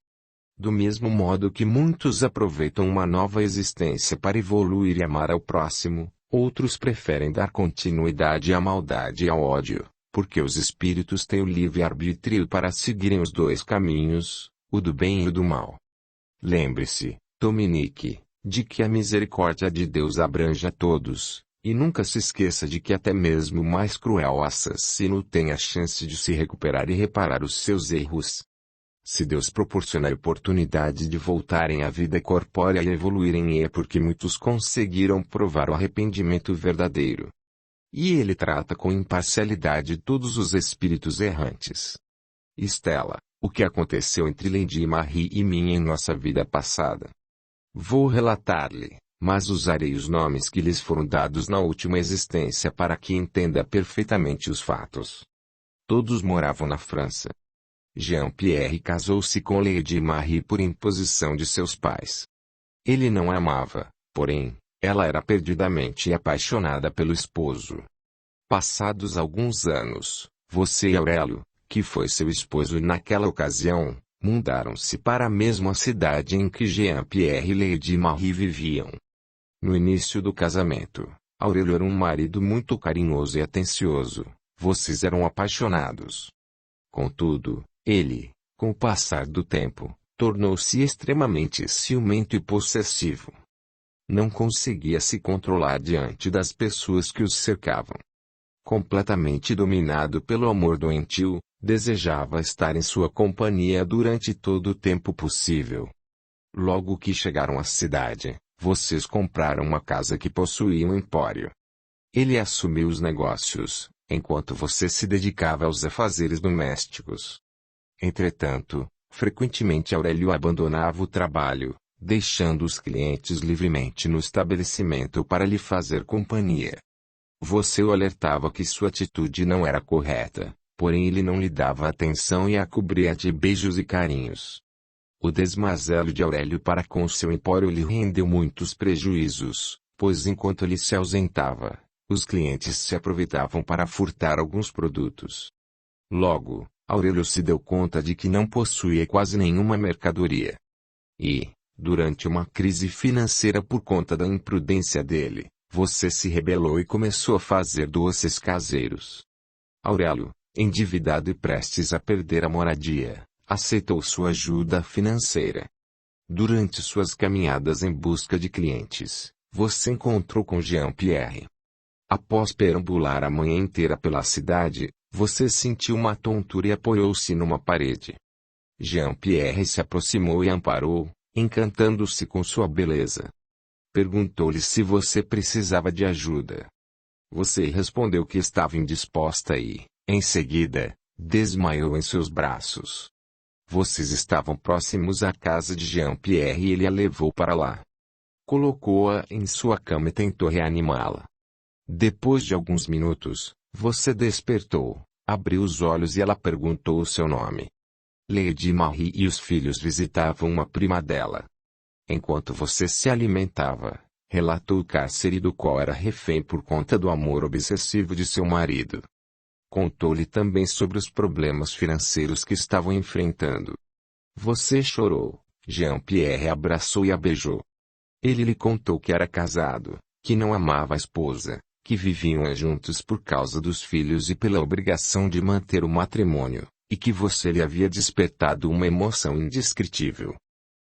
Do mesmo modo que muitos aproveitam uma nova existência para evoluir e amar ao próximo, outros preferem dar continuidade à maldade e ao ódio, porque os espíritos têm o livre-arbítrio para seguirem os dois caminhos, o do bem e o do mal. Lembre-se, Dominique, de que a misericórdia de Deus abrange a todos, e nunca se esqueça de que até mesmo o mais cruel assassino tem a chance de se recuperar e reparar os seus erros. Se Deus proporciona a oportunidade de voltarem à vida corpórea e evoluírem é porque muitos conseguiram provar o arrependimento verdadeiro. E Ele trata com imparcialidade todos os espíritos errantes. Estela, o que aconteceu entre Lady Marie e mim em nossa vida passada? Vou relatar-lhe, mas usarei os nomes que lhes foram dados na última existência para que entenda perfeitamente os fatos. Todos moravam na França. Jean-Pierre casou-se com Lady Marie por imposição de seus pais. Ele não a amava, porém, ela era perdidamente apaixonada pelo esposo. Passados alguns anos, você e Aurélio, que foi seu esposo naquela ocasião, mudaram-se para a mesma cidade em que Jean-Pierre e Lady Marie viviam. No início do casamento, Aurélio era um marido muito carinhoso e atencioso, vocês eram apaixonados. Contudo, ele, com o passar do tempo, tornou-se extremamente ciumento e possessivo. Não conseguia se controlar diante das pessoas que os cercavam. Completamente dominado pelo amor doentio, desejava estar em sua companhia durante todo o tempo possível. Logo que chegaram à cidade, vocês compraram uma casa que possuía um empório. Ele assumiu os negócios, enquanto você se dedicava aos afazeres domésticos. Entretanto, frequentemente Aurélio abandonava o trabalho, deixando os clientes livremente no estabelecimento para lhe fazer companhia. Você o alertava que sua atitude não era correta, porém ele não lhe dava atenção e a cobria de beijos e carinhos. O desmazelo de Aurélio para com seu empório lhe rendeu muitos prejuízos, pois enquanto ele se ausentava, os clientes se aproveitavam para furtar alguns produtos. Logo, Aurélio se deu conta de que não possuía quase nenhuma mercadoria. E, durante uma crise financeira por conta da imprudência dele, você se rebelou e começou a fazer doces caseiros. Aurélio, endividado e prestes a perder a moradia, aceitou sua ajuda financeira. Durante suas caminhadas em busca de clientes, você encontrou com Jean-Pierre. Após perambular a manhã inteira pela cidade, você sentiu uma tontura e apoiou-se numa parede. Jean-Pierre se aproximou e amparou, encantando-se com sua beleza. Perguntou-lhe se você precisava de ajuda. Você respondeu que estava indisposta e, em seguida, desmaiou em seus braços. Vocês estavam próximos à casa de Jean-Pierre e ele a levou para lá. Colocou-a em sua cama e tentou reanimá-la. Depois de alguns minutos, você despertou, abriu os olhos e ela perguntou o seu nome. Lady Marie e os filhos visitavam uma prima dela. Enquanto você se alimentava, relatou o cárcere do qual era refém por conta do amor obsessivo de seu marido. Contou-lhe também sobre os problemas financeiros que estavam enfrentando. Você chorou. Jean-Pierre a abraçou e a beijou. Ele lhe contou que era casado, que não amava a esposa, que viviam juntos por causa dos filhos e pela obrigação de manter o matrimônio, e que você lhe havia despertado uma emoção indescritível.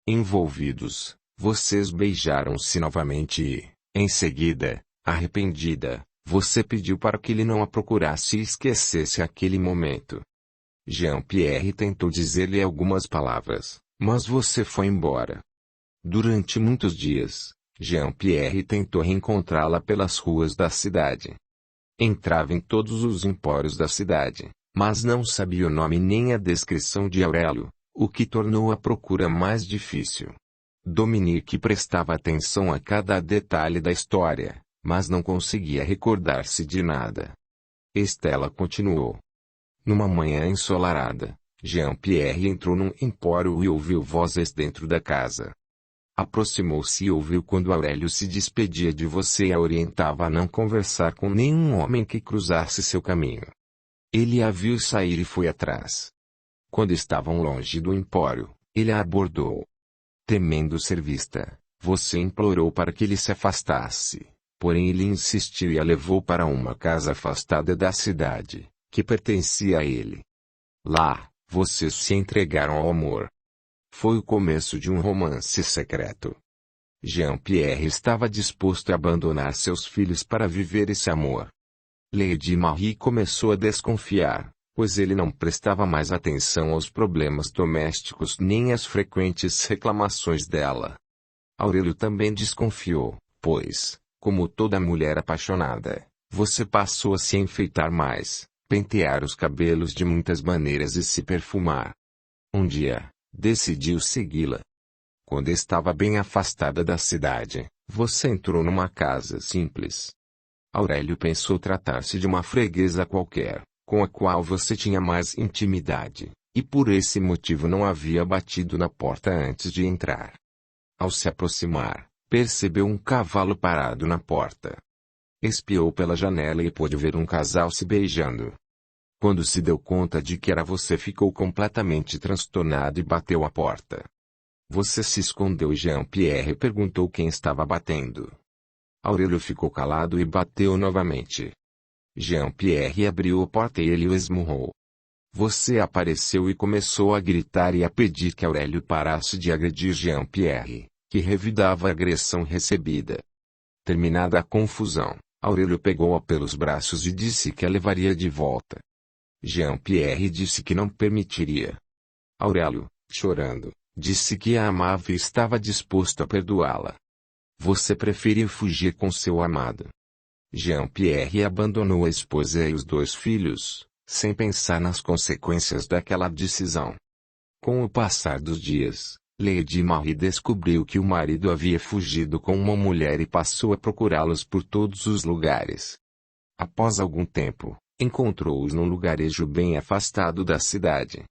Envolvidos, vocês beijaram-se novamente e, em seguida, arrependida, você pediu para que ele não a procurasse e esquecesse aquele momento. Jean-Pierre tentou dizer-lhe algumas palavras, mas você foi embora. Durante muitos dias, Jean-Pierre tentou reencontrá-la pelas ruas da cidade. Entrava em todos os empórios da cidade, mas não sabia o nome nem a descrição de Aurélio, o que tornou a procura mais difícil. Dominique prestava atenção a cada detalhe da história, mas não conseguia recordar-se de nada. Estela continuou. Numa manhã ensolarada, Jean-Pierre entrou num empório e ouviu vozes dentro da casa. Aproximou-se e ouviu quando Aurélio se despedia de você e a orientava a não conversar com nenhum homem que cruzasse seu caminho. Ele a viu sair e foi atrás. Quando estavam longe do empório, ele a abordou. Temendo ser vista, você implorou para que ele se afastasse, porém ele insistiu e a levou para uma casa afastada da cidade, que pertencia a ele. Lá, vocês se entregaram ao amor. Foi o começo de um romance secreto. Jean-Pierre estava disposto a abandonar seus filhos para viver esse amor. Lady Marie começou a desconfiar, pois ele não prestava mais atenção aos problemas domésticos nem às frequentes reclamações dela. Aurélio também desconfiou, pois, como toda mulher apaixonada, você passou a se enfeitar mais, pentear os cabelos de muitas maneiras e se perfumar. Um dia, decidiu segui-la. Quando estava bem afastada da cidade, você entrou numa casa simples. Aurélio pensou tratar-se de uma freguesa qualquer, com a qual você tinha mais intimidade, e por esse motivo não havia batido na porta antes de entrar. Ao se aproximar, percebeu um cavalo parado na porta. Espiou pela janela e pôde ver um casal se beijando. Quando se deu conta de que era você, ficou completamente transtornado e bateu a porta. Você se escondeu e Jean-Pierre perguntou quem estava batendo. Aurélio ficou calado e bateu novamente. Jean-Pierre abriu a porta e ele o esmurrou. Você apareceu e começou a gritar e a pedir que Aurélio parasse de agredir Jean-Pierre, que revidava a agressão recebida. Terminada a confusão, Aurélio pegou-a pelos braços e disse que a levaria de volta. Jean-Pierre disse que não permitiria. Aurélio, chorando, disse que a amava e estava disposto a perdoá-la. Você preferiu fugir com seu amado. Jean-Pierre abandonou a esposa e os 2 filhos, sem pensar nas consequências daquela decisão. Com o passar dos dias, Lady Marie descobriu que o marido havia fugido com uma mulher e passou a procurá-los por todos os lugares. Após algum tempo, encontrou-os num lugarejo bem afastado da cidade.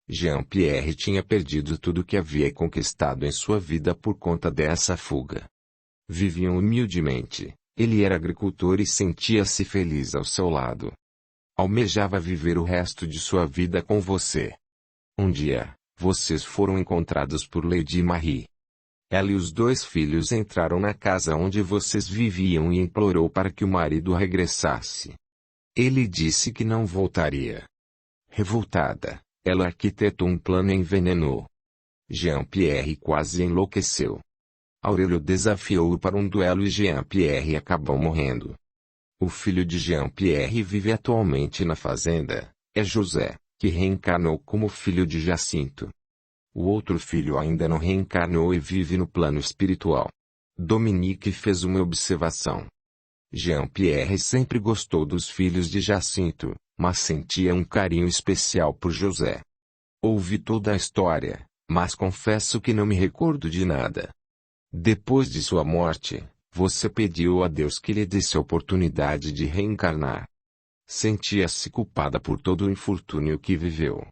Jean-Pierre tinha perdido tudo o que havia conquistado em sua vida por conta dessa fuga. Viviam humildemente, ele era agricultor e sentia-se feliz ao seu lado. Almejava viver o resto de sua vida com você. Um dia, vocês foram encontrados por Lady Marie. Ela e os 2 filhos entraram na casa onde vocês viviam e implorou para que o marido regressasse. Ele disse que não voltaria. Revoltada, ela arquitetou um plano e envenenou. Jean-Pierre quase enlouqueceu. Aurélio desafiou-o para um duelo e Jean-Pierre acabou morrendo. O filho de Jean-Pierre vive atualmente na fazenda, é José, que reencarnou como filho de Jacinto. O outro filho ainda não reencarnou e vive no plano espiritual. Dominique fez uma observação. Jean-Pierre sempre gostou dos filhos de Jacinto, mas sentia um carinho especial por José. Ouvi toda a história, mas confesso que não me recordo de nada. Depois de sua morte, você pediu a Deus que lhe desse a oportunidade de reencarnar. Sentia-se culpada por todo o infortúnio que viveu.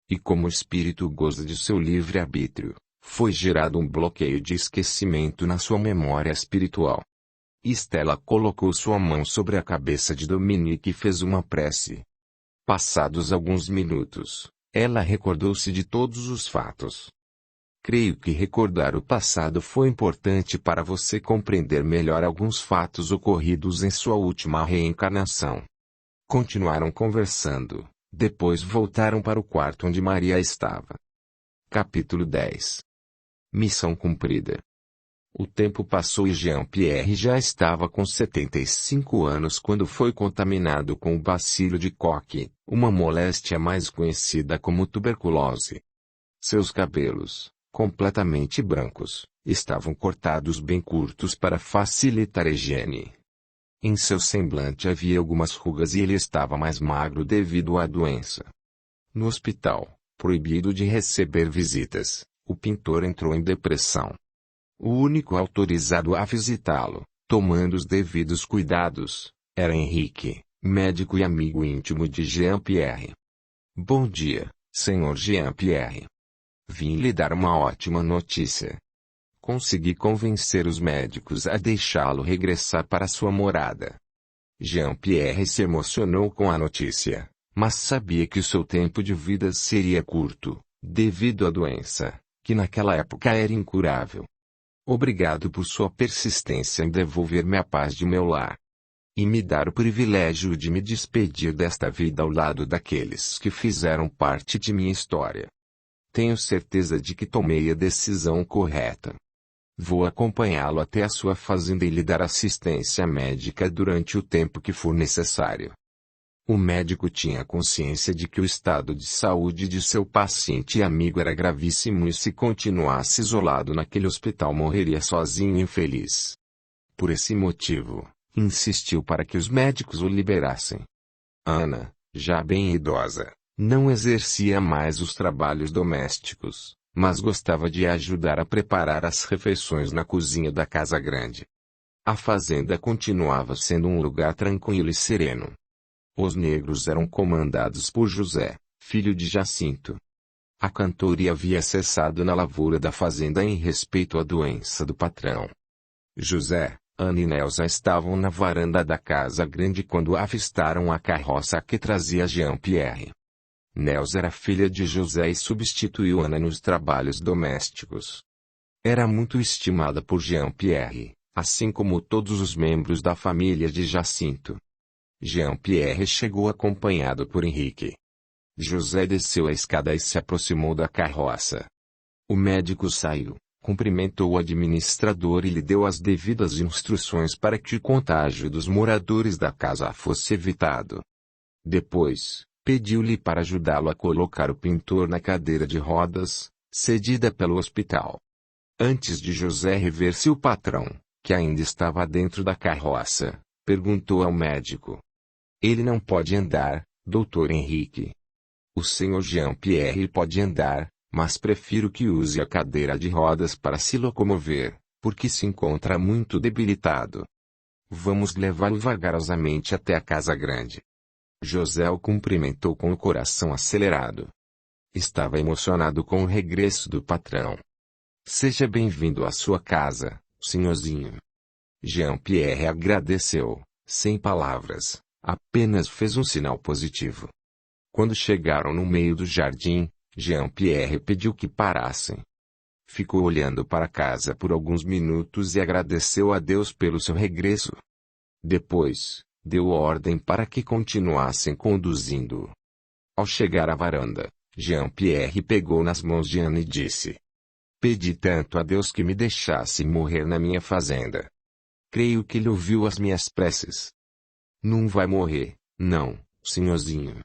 E como o espírito goza de seu livre-arbítrio, foi gerado um bloqueio de esquecimento na sua memória espiritual. Estela colocou sua mão sobre a cabeça de Dominique e fez uma prece. Passados alguns minutos, ela recordou-se de todos os fatos. Creio que recordar o passado foi importante para você compreender melhor alguns fatos ocorridos em sua última reencarnação. Continuaram conversando, depois voltaram para o quarto onde Maria estava. Capítulo 10. Missão cumprida. O tempo passou e Jean-Pierre já estava com 75 anos quando foi contaminado com o bacilo de Koch, uma moléstia mais conhecida como tuberculose. Seus cabelos, completamente brancos, estavam cortados bem curtos para facilitar a higiene. Em seu semblante havia algumas rugas e ele estava mais magro devido à doença. No hospital, proibido de receber visitas, o pintor entrou em depressão. O único autorizado a visitá-lo, tomando os devidos cuidados, era Henrique, médico e amigo íntimo de Jean-Pierre. Bom dia, Sr. Jean-Pierre. Vim lhe dar uma ótima notícia. Consegui convencer os médicos a deixá-lo regressar para sua morada. Jean-Pierre se emocionou com a notícia, mas sabia que o seu tempo de vida seria curto, devido à doença, que naquela época era incurável. Obrigado por sua persistência em devolver-me a paz de meu lar. E me dar o privilégio de me despedir desta vida ao lado daqueles que fizeram parte de minha história. Tenho certeza de que tomei a decisão correta. Vou acompanhá-lo até a sua fazenda e lhe dar assistência médica durante o tempo que for necessário. O médico tinha consciência de que o estado de saúde de seu paciente e amigo era gravíssimo e se continuasse isolado naquele hospital morreria sozinho e infeliz. Por esse motivo, insistiu para que os médicos o liberassem. Ana, já bem idosa, não exercia mais os trabalhos domésticos, mas gostava de ajudar a preparar as refeições na cozinha da casa grande. A fazenda continuava sendo um lugar tranquilo e sereno. Os negros eram comandados por José, filho de Jacinto. A cantoria havia cessado na lavoura da fazenda em respeito à doença do patrão. José, Ana e Nelsa estavam na varanda da casa grande quando avistaram a carroça que trazia Jean-Pierre. Nelsa era filha de José e substituiu Ana nos trabalhos domésticos. Era muito estimada por Jean-Pierre, assim como todos os membros da família de Jacinto. Jean-Pierre chegou acompanhado por Henrique. José desceu a escada e se aproximou da carroça. O médico saiu, cumprimentou o administrador e lhe deu as devidas instruções para que o contágio dos moradores da casa fosse evitado. Depois, pediu-lhe para ajudá-lo a colocar o pintor na cadeira de rodas, cedida pelo hospital. Antes de José rever se o patrão, que ainda estava dentro da carroça, perguntou ao médico. Ele não pode andar, Dr. Henrique. O Sr. Jean-Pierre pode andar, mas prefiro que use a cadeira de rodas para se locomover, porque se encontra muito debilitado. Vamos levá-lo vagarosamente até a casa grande. José o cumprimentou com o coração acelerado. Estava emocionado com o regresso do patrão. Seja bem-vindo à sua casa, senhorzinho. Jean-Pierre agradeceu, sem palavras, apenas fez um sinal positivo. Quando chegaram no meio do jardim, Jean-Pierre pediu que parassem. Ficou olhando para a casa por alguns minutos e agradeceu a Deus pelo seu regresso. Depois, deu ordem para que continuassem conduzindo-o. Ao chegar à varanda, Jean-Pierre pegou nas mãos de Ana e disse: Pedi tanto a Deus que me deixasse morrer na minha fazenda. Creio que ele ouviu as minhas preces. Não vai morrer, não, senhorzinho.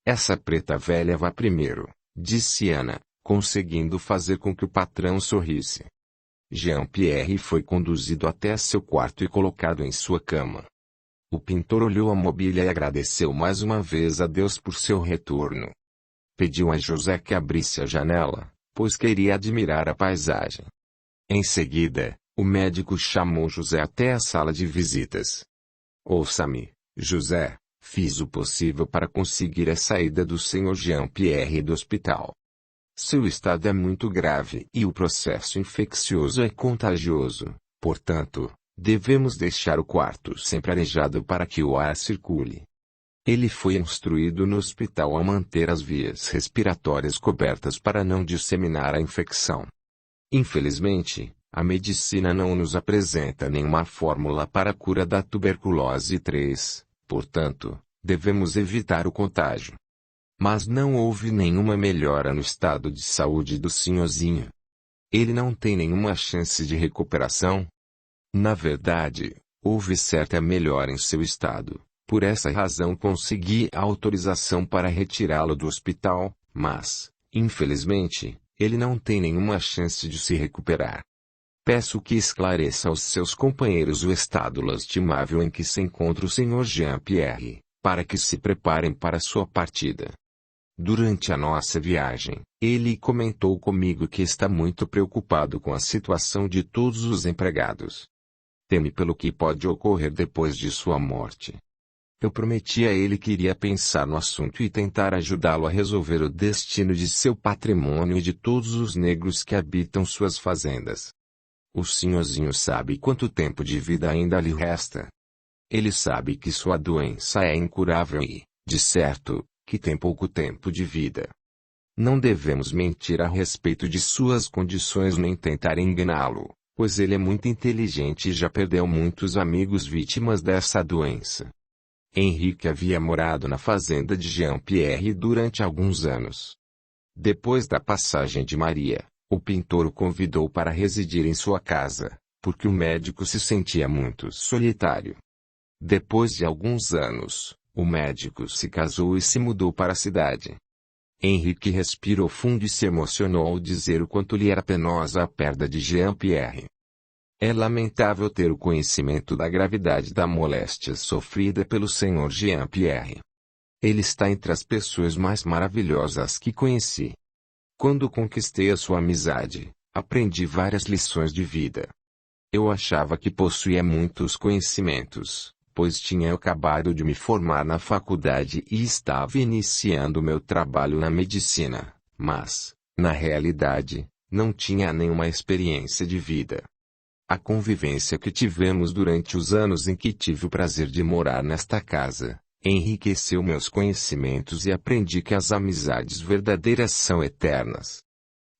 Essa preta velha vá primeiro, disse Ana, conseguindo fazer com que o patrão sorrisse. Jean-Pierre foi conduzido até seu quarto e colocado em sua cama. O pintor olhou a mobília e agradeceu mais uma vez a Deus por seu retorno. Pediu a José que abrisse a janela, pois queria admirar a paisagem. Em seguida, o médico chamou José até a sala de visitas. Ouça-me, José, fiz o possível para conseguir a saída do Sr. Jean-Pierre do hospital. Seu estado é muito grave e o processo infeccioso é contagioso, portanto, devemos deixar o quarto sempre arejado para que o ar circule. Ele foi instruído no hospital a manter as vias respiratórias cobertas para não disseminar a infecção. Infelizmente, a medicina não nos apresenta nenhuma fórmula para a cura da tuberculose 3, portanto, devemos evitar o contágio. Mas não houve nenhuma melhora no estado de saúde do senhorzinho. Ele não tem nenhuma chance de recuperação? Na verdade, houve certa melhora em seu estado. Por essa razão consegui a autorização para retirá-lo do hospital, mas, infelizmente, ele não tem nenhuma chance de se recuperar. Peço que esclareça aos seus companheiros o estado lastimável em que se encontra o Sr. Jean-Pierre, para que se preparem para sua partida. Durante a nossa viagem, ele comentou comigo que está muito preocupado com a situação de todos os empregados. Teme pelo que pode ocorrer depois de sua morte. Eu prometi a ele que iria pensar no assunto e tentar ajudá-lo a resolver o destino de seu patrimônio e de todos os negros que habitam suas fazendas. O senhorzinho sabe quanto tempo de vida ainda lhe resta. Ele sabe que sua doença é incurável e, de certo, que tem pouco tempo de vida. Não devemos mentir a respeito de suas condições nem tentar enganá-lo, pois ele é muito inteligente e já perdeu muitos amigos vítimas dessa doença. Henrique havia morado na fazenda de Jean-Pierre durante alguns anos. Depois da passagem de Maria, o pintor o convidou para residir em sua casa, porque o médico se sentia muito solitário. Depois de alguns anos, o médico se casou e se mudou para a cidade. Henrique respirou fundo e se emocionou ao dizer o quanto lhe era penosa a perda de Jean-Pierre. É lamentável ter o conhecimento da gravidade da moléstia sofrida pelo Sr. Jean-Pierre. Ele está entre as pessoas mais maravilhosas que conheci. Quando conquistei a sua amizade, aprendi várias lições de vida. Eu achava que possuía muitos conhecimentos, pois tinha acabado de me formar na faculdade e estava iniciando meu trabalho na medicina, mas, na realidade, não tinha nenhuma experiência de vida. A convivência que tivemos durante os anos em que tive o prazer de morar nesta casa, enriqueceu meus conhecimentos e aprendi que as amizades verdadeiras são eternas.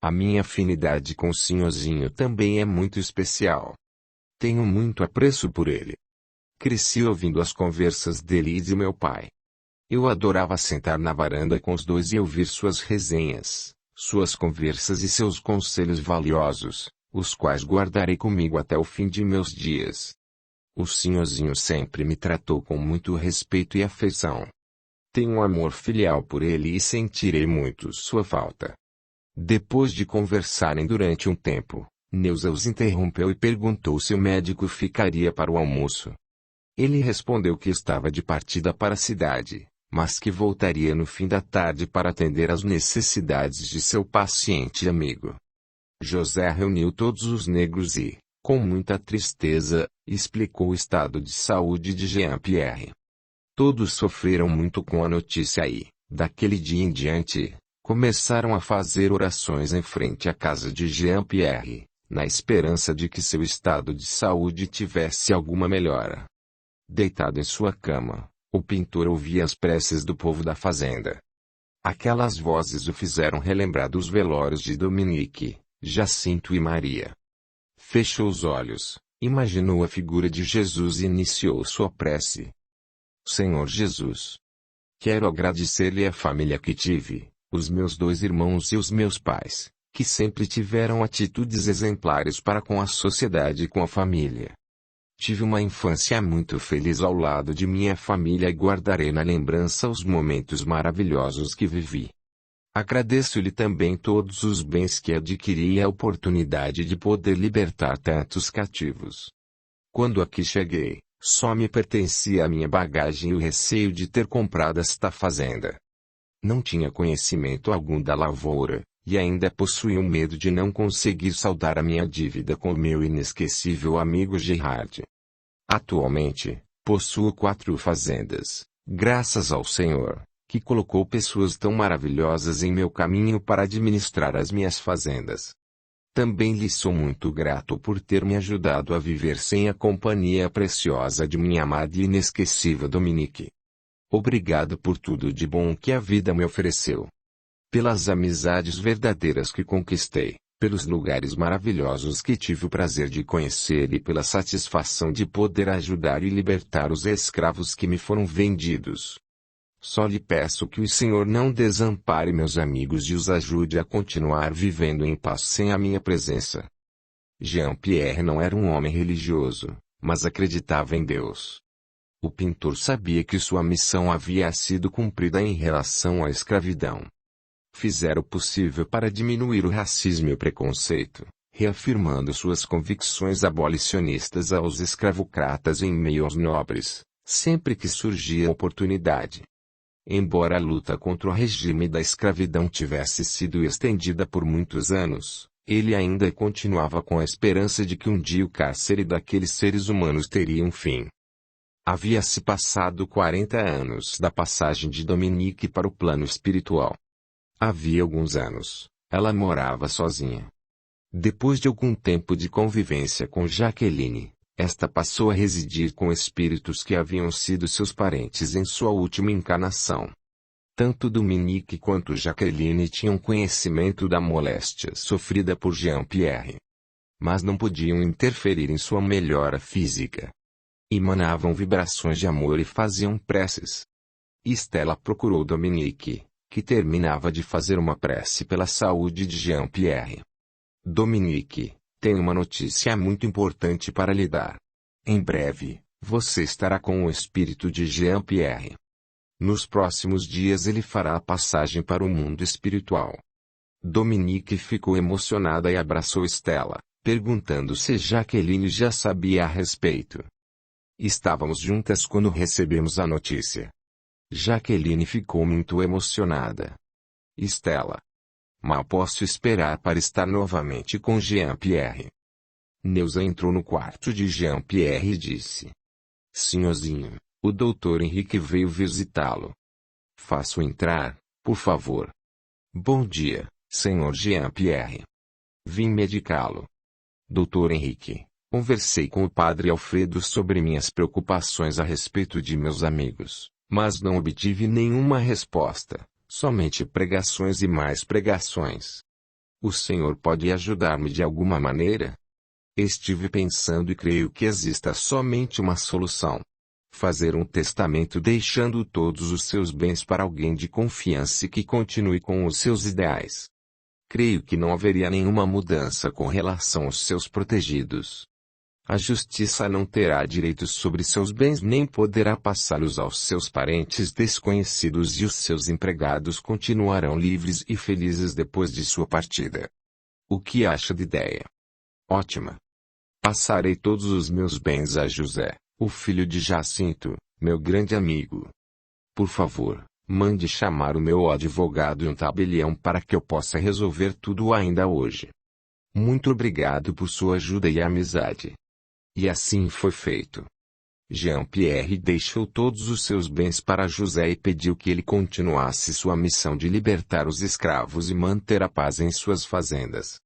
A minha afinidade com o senhorzinho também é muito especial. Tenho muito apreço por ele. Cresci ouvindo as conversas dele e de meu pai. Eu adorava sentar na varanda com os dois e ouvir suas resenhas, suas conversas e seus conselhos valiosos, os quais guardarei comigo até o fim de meus dias. O senhorzinho sempre me tratou com muito respeito e afeição. Tenho um amor filial por ele e sentirei muito sua falta. Depois de conversarem durante um tempo, Neuza os interrompeu e perguntou se o médico ficaria para o almoço. Ele respondeu que estava de partida para a cidade, mas que voltaria no fim da tarde para atender às necessidades de seu paciente amigo. José reuniu todos os negros e, com muita tristeza, explicou o estado de saúde de Jean-Pierre. Todos sofreram muito com a notícia e, daquele dia em diante, começaram a fazer orações em frente à casa de Jean-Pierre, na esperança de que seu estado de saúde tivesse alguma melhora. Deitado em sua cama, o pintor ouvia as preces do povo da fazenda. Aquelas vozes o fizeram relembrar dos velórios de Dominique, Jacinto e Maria. Fechou os olhos, imaginou a figura de Jesus e iniciou sua prece. Senhor Jesus, quero agradecer-lhe a família que tive, os meus 2 irmãos e os meus pais, que sempre tiveram atitudes exemplares para com a sociedade e com a família. Tive uma infância muito feliz ao lado de minha família e guardarei na lembrança os momentos maravilhosos que vivi. Agradeço-lhe também todos os bens que adquiri e a oportunidade de poder libertar tantos cativos. Quando aqui cheguei, só me pertencia a minha bagagem e o receio de ter comprado esta fazenda. Não tinha conhecimento algum da lavoura, e ainda possuía o medo de não conseguir saldar a minha dívida com o meu inesquecível amigo Gerard. Atualmente, possuo 4 fazendas, graças ao Senhor, que colocou pessoas tão maravilhosas em meu caminho para administrar as minhas fazendas. Também lhe sou muito grato por ter me ajudado a viver sem a companhia preciosa de minha amada e inesquecível Dominique. Obrigado por tudo de bom que a vida me ofereceu. Pelas amizades verdadeiras que conquistei, pelos lugares maravilhosos que tive o prazer de conhecer e pela satisfação de poder ajudar e libertar os escravos que me foram vendidos. Só lhe peço que o Senhor não desampare meus amigos e os ajude a continuar vivendo em paz sem a minha presença. Jean-Pierre não era um homem religioso, mas acreditava em Deus. O pintor sabia que sua missão havia sido cumprida em relação à escravidão. Fizera o possível para diminuir o racismo e o preconceito, reafirmando suas convicções abolicionistas aos escravocratas em meio aos nobres, sempre que surgia a oportunidade. Embora a luta contra o regime da escravidão tivesse sido estendida por muitos anos, ele ainda continuava com a esperança de que um dia o cárcere daqueles seres humanos teria um fim. Havia-se passado 40 anos da passagem de Dominique para o plano espiritual. Havia alguns anos, ela morava sozinha. Depois de algum tempo de convivência com Jaqueline, esta passou a residir com espíritos que haviam sido seus parentes em sua última encarnação. Tanto Dominique quanto Jaqueline tinham conhecimento da moléstia sofrida por Jean-Pierre. Mas não podiam interferir em sua melhora física. Emanavam vibrações de amor e faziam preces. Estela procurou Dominique, que terminava de fazer uma prece pela saúde de Jean-Pierre. Dominique, tenho uma notícia muito importante para lhe dar. Em breve, você estará com o espírito de Jean-Pierre. Nos próximos dias ele fará a passagem para o mundo espiritual. Dominique ficou emocionada e abraçou Estela, perguntando se Jaqueline já sabia a respeito. Estávamos juntas quando recebemos a notícia. Jaqueline ficou muito emocionada. Estela. Mal posso esperar para estar novamente com Jean-Pierre. Neuza entrou no quarto de Jean-Pierre e disse: Senhorzinho, o Dr. Henrique veio visitá-lo. Faça-o entrar, por favor. Bom dia, Sr. Jean-Pierre. Vim medicá-lo. Dr. Henrique, conversei com o padre Alfredo sobre minhas preocupações a respeito de meus amigos, mas não obtive nenhuma resposta, somente pregações e mais pregações. O senhor pode ajudar-me de alguma maneira? Estive pensando e creio que exista somente uma solução. Fazer um testamento deixando todos os seus bens para alguém de confiança e que continue com os seus ideais. Creio que não haveria nenhuma mudança com relação aos seus protegidos. A justiça não terá direitos sobre seus bens nem poderá passá-los aos seus parentes desconhecidos e os seus empregados continuarão livres e felizes depois de sua partida. O que acha de ideia? Ótima. Passarei todos os meus bens a José, o filho de Jacinto, meu grande amigo. Por favor, mande chamar o meu advogado e um tabelião para que eu possa resolver tudo ainda hoje. Muito obrigado por sua ajuda e amizade. E assim foi feito. Jean-Pierre deixou todos os seus bens para José e pediu que ele continuasse sua missão de libertar os escravos e manter a paz em suas fazendas.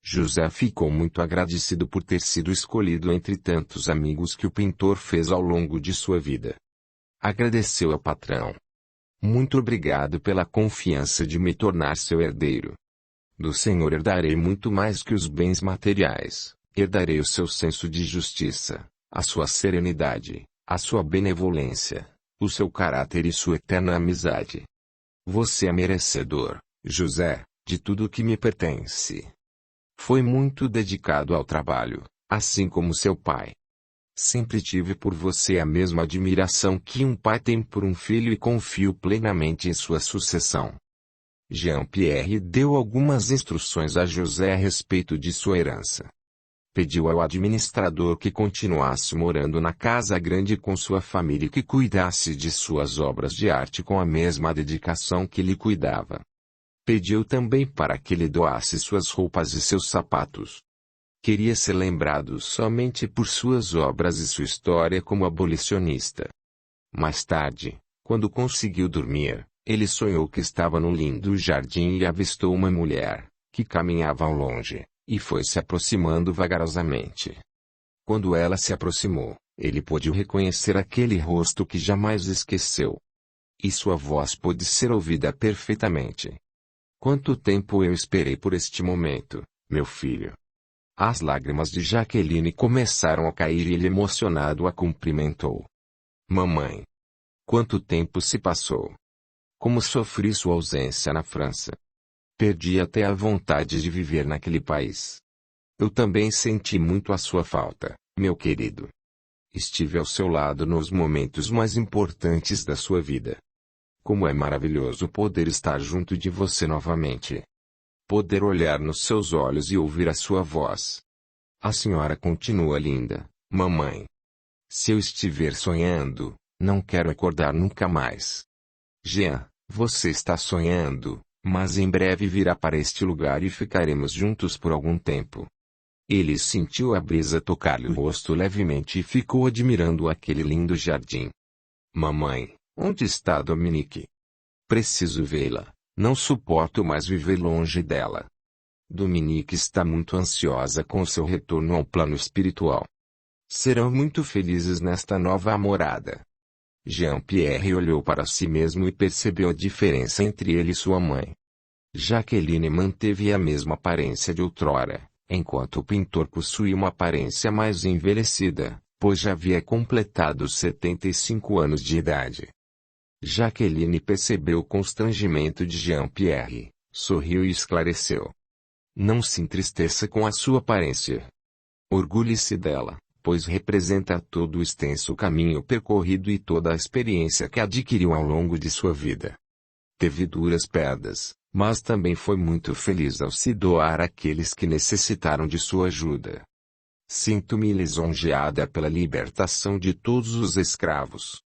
José ficou muito agradecido por ter sido escolhido entre tantos amigos que o pintor fez ao longo de sua vida. Agradeceu ao patrão. Muito obrigado pela confiança de me tornar seu herdeiro. Do Senhor herdarei muito mais que os bens materiais, herdarei o seu senso de justiça, a sua serenidade, a sua benevolência, o seu caráter e sua eterna amizade. Você é merecedor, José, de tudo o que me pertence. Foi muito dedicado ao trabalho, assim como seu pai. Sempre tive por você a mesma admiração que um pai tem por um filho e confio plenamente em sua sucessão. Jean-Pierre deu algumas instruções a José a respeito de sua herança. Pediu ao administrador que continuasse morando na casa grande com sua família e que cuidasse de suas obras de arte com a mesma dedicação que lhe cuidava. Pediu também para que lhe doasse suas roupas e seus sapatos. Queria ser lembrado somente por suas obras e sua história como abolicionista. Mais tarde, quando conseguiu dormir, ele sonhou que estava no lindo jardim e avistou uma mulher, que caminhava ao longe, e foi se aproximando vagarosamente. Quando ela se aproximou, ele pôde reconhecer aquele rosto que jamais esqueceu. E sua voz pôde ser ouvida perfeitamente. Quanto tempo eu esperei por este momento, meu filho? As lágrimas de Jaqueline começaram a cair e ele emocionado a cumprimentou. Mamãe! Quanto tempo se passou? Como sofri sua ausência na França. Perdi até a vontade de viver naquele país. Eu também senti muito a sua falta, meu querido. Estive ao seu lado nos momentos mais importantes da sua vida. Como é maravilhoso poder estar junto de você novamente. Poder olhar nos seus olhos e ouvir a sua voz. A senhora continua linda, mamãe. Se eu estiver sonhando, não quero acordar nunca mais. Jean, você está sonhando, mas em breve virá para este lugar e ficaremos juntos por algum tempo. Ele sentiu a brisa tocar-lhe o rosto levemente e ficou admirando aquele lindo jardim. Mamãe, onde está Dominique? Preciso vê-la, não suporto mais viver longe dela. Dominique está muito ansiosa com seu retorno ao plano espiritual. Serão muito felizes nesta nova morada. Jean-Pierre olhou para si mesmo e percebeu a diferença entre ele e sua mãe. Jaqueline manteve a mesma aparência de outrora, enquanto o pintor possuía uma aparência mais envelhecida, pois já havia completado 75 anos de idade. Jaqueline percebeu o constrangimento de Jean-Pierre, sorriu e esclareceu. Não se entristeça com a sua aparência. Orgulhe-se dela, pois representa todo o extenso caminho percorrido e toda a experiência que adquiriu ao longo de sua vida. Teve duras perdas, mas também foi muito feliz ao se doar àqueles que necessitaram de sua ajuda. Sinto-me lisonjeada pela libertação de todos os escravos.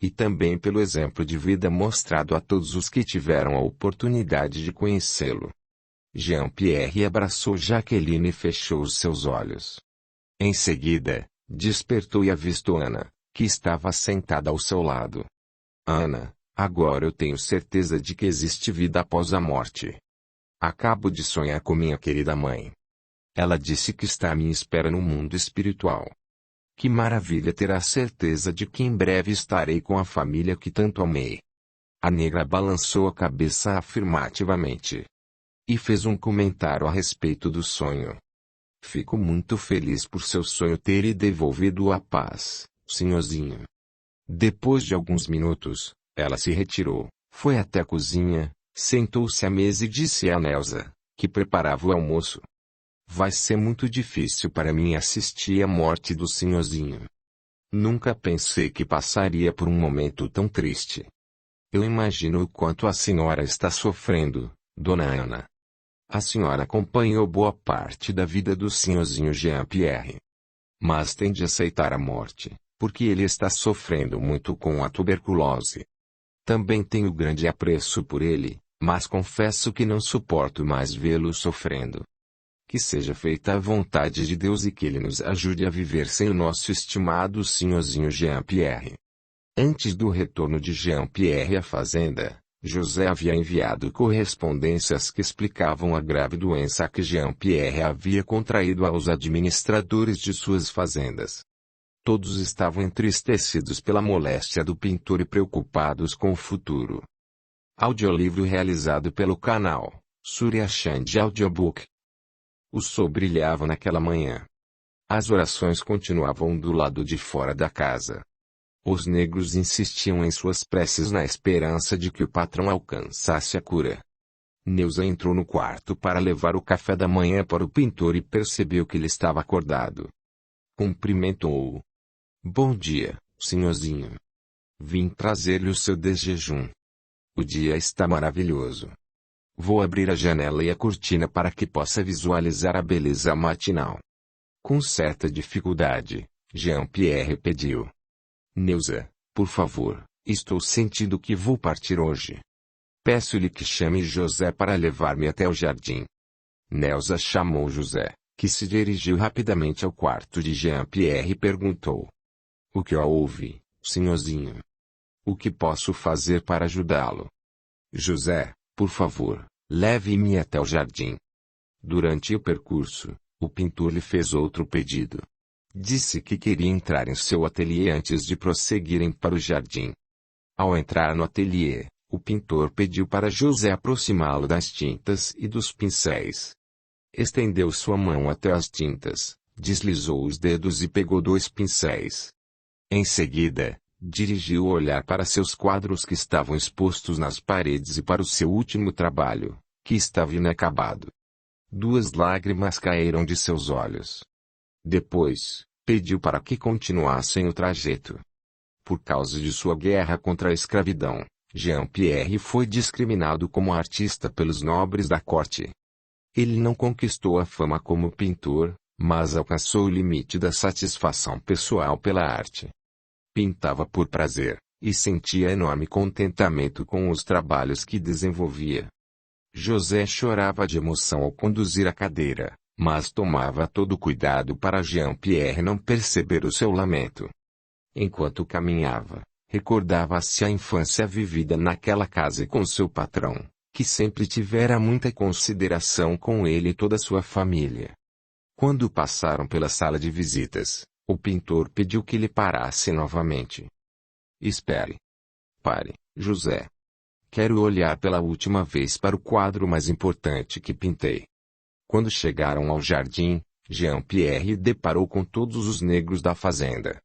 E também pelo exemplo de vida mostrado a todos os que tiveram a oportunidade de conhecê-lo. Jean-Pierre abraçou Jaqueline e fechou os seus olhos. Em seguida, despertou e avistou Ana, que estava sentada ao seu lado. Ana, agora eu tenho certeza de que existe vida após a morte. Acabo de sonhar com minha querida mãe. Ela disse que está à minha espera no mundo espiritual. Que maravilha ter a certeza de que em breve estarei com a família que tanto amei. A negra balançou a cabeça afirmativamente. E fez um comentário a respeito do sonho. Fico muito feliz por seu sonho ter lhe devolvido a paz, senhorzinho. Depois de alguns minutos, ela se retirou, foi até a cozinha, sentou-se à mesa e disse a Nelsa, que preparava o almoço. Vai ser muito difícil para mim assistir à morte do senhorzinho. Nunca pensei que passaria por um momento tão triste. Eu imagino o quanto a senhora está sofrendo, dona Ana. A senhora acompanhou boa parte da vida do senhorzinho Jean-Pierre. Mas tem de aceitar a morte, porque ele está sofrendo muito com a tuberculose. Também tenho grande apreço por ele, mas confesso que não suporto mais vê-lo sofrendo. Que seja feita a vontade de Deus e que ele nos ajude a viver sem o nosso estimado senhorzinho Jean-Pierre. Antes do retorno de Jean-Pierre à fazenda, José havia enviado correspondências que explicavam a grave doença que Jean-Pierre havia contraído aos administradores de suas fazendas. Todos estavam entristecidos pela moléstia do pintor e preocupados com o futuro. Audiolivro realizado pelo canal Surya Chand Audiobook. O sol brilhava naquela manhã. As orações continuavam do lado de fora da casa. Os negros insistiam em suas preces na esperança de que o patrão alcançasse a cura. Neuza entrou no quarto para levar o café da manhã para o pintor e percebeu que ele estava acordado. Cumprimentou-o. Bom dia, senhorzinho. Vim trazer-lhe o seu desjejum. O dia está maravilhoso. Vou abrir a janela e a cortina para que possa visualizar a beleza matinal. Com certa dificuldade, Jean-Pierre pediu. Neuza, por favor, estou sentindo que vou partir hoje. Peço-lhe que chame José para levar-me até o jardim. Neuza chamou José, que se dirigiu rapidamente ao quarto de Jean-Pierre e perguntou. O que houve, senhorzinho? O que posso fazer para ajudá-lo? José, por favor, leve-me até o jardim. Durante o percurso, o pintor lhe fez outro pedido. Disse que queria entrar em seu ateliê antes de prosseguirem para o jardim. Ao entrar no ateliê, o pintor pediu para José aproximá-lo das tintas e dos pincéis. Estendeu sua mão até as tintas, deslizou os dedos e pegou 2 pincéis. Em seguida, dirigiu o olhar para seus quadros que estavam expostos nas paredes e para o seu último trabalho, que estava inacabado. 2 lágrimas caíram de seus olhos. Depois, pediu para que continuassem o trajeto. Por causa de sua guerra contra a escravidão, Jean-Pierre foi discriminado como artista pelos nobres da corte. Ele não conquistou a fama como pintor, mas alcançou o limite da satisfação pessoal pela arte. Pintava por prazer, e sentia enorme contentamento com os trabalhos que desenvolvia. José chorava de emoção ao conduzir a cadeira, mas tomava todo cuidado para Jean-Pierre não perceber o seu lamento. Enquanto caminhava, recordava-se a infância vivida naquela casa com seu patrão, que sempre tivera muita consideração com ele e toda a sua família. Quando passaram pela sala de visitas, o pintor pediu que lhe parasse novamente. Espere. Pare, José. Quero olhar pela última vez para o quadro mais importante que pintei. Quando chegaram ao jardim, Jean-Pierre deparou com todos os negros da fazenda.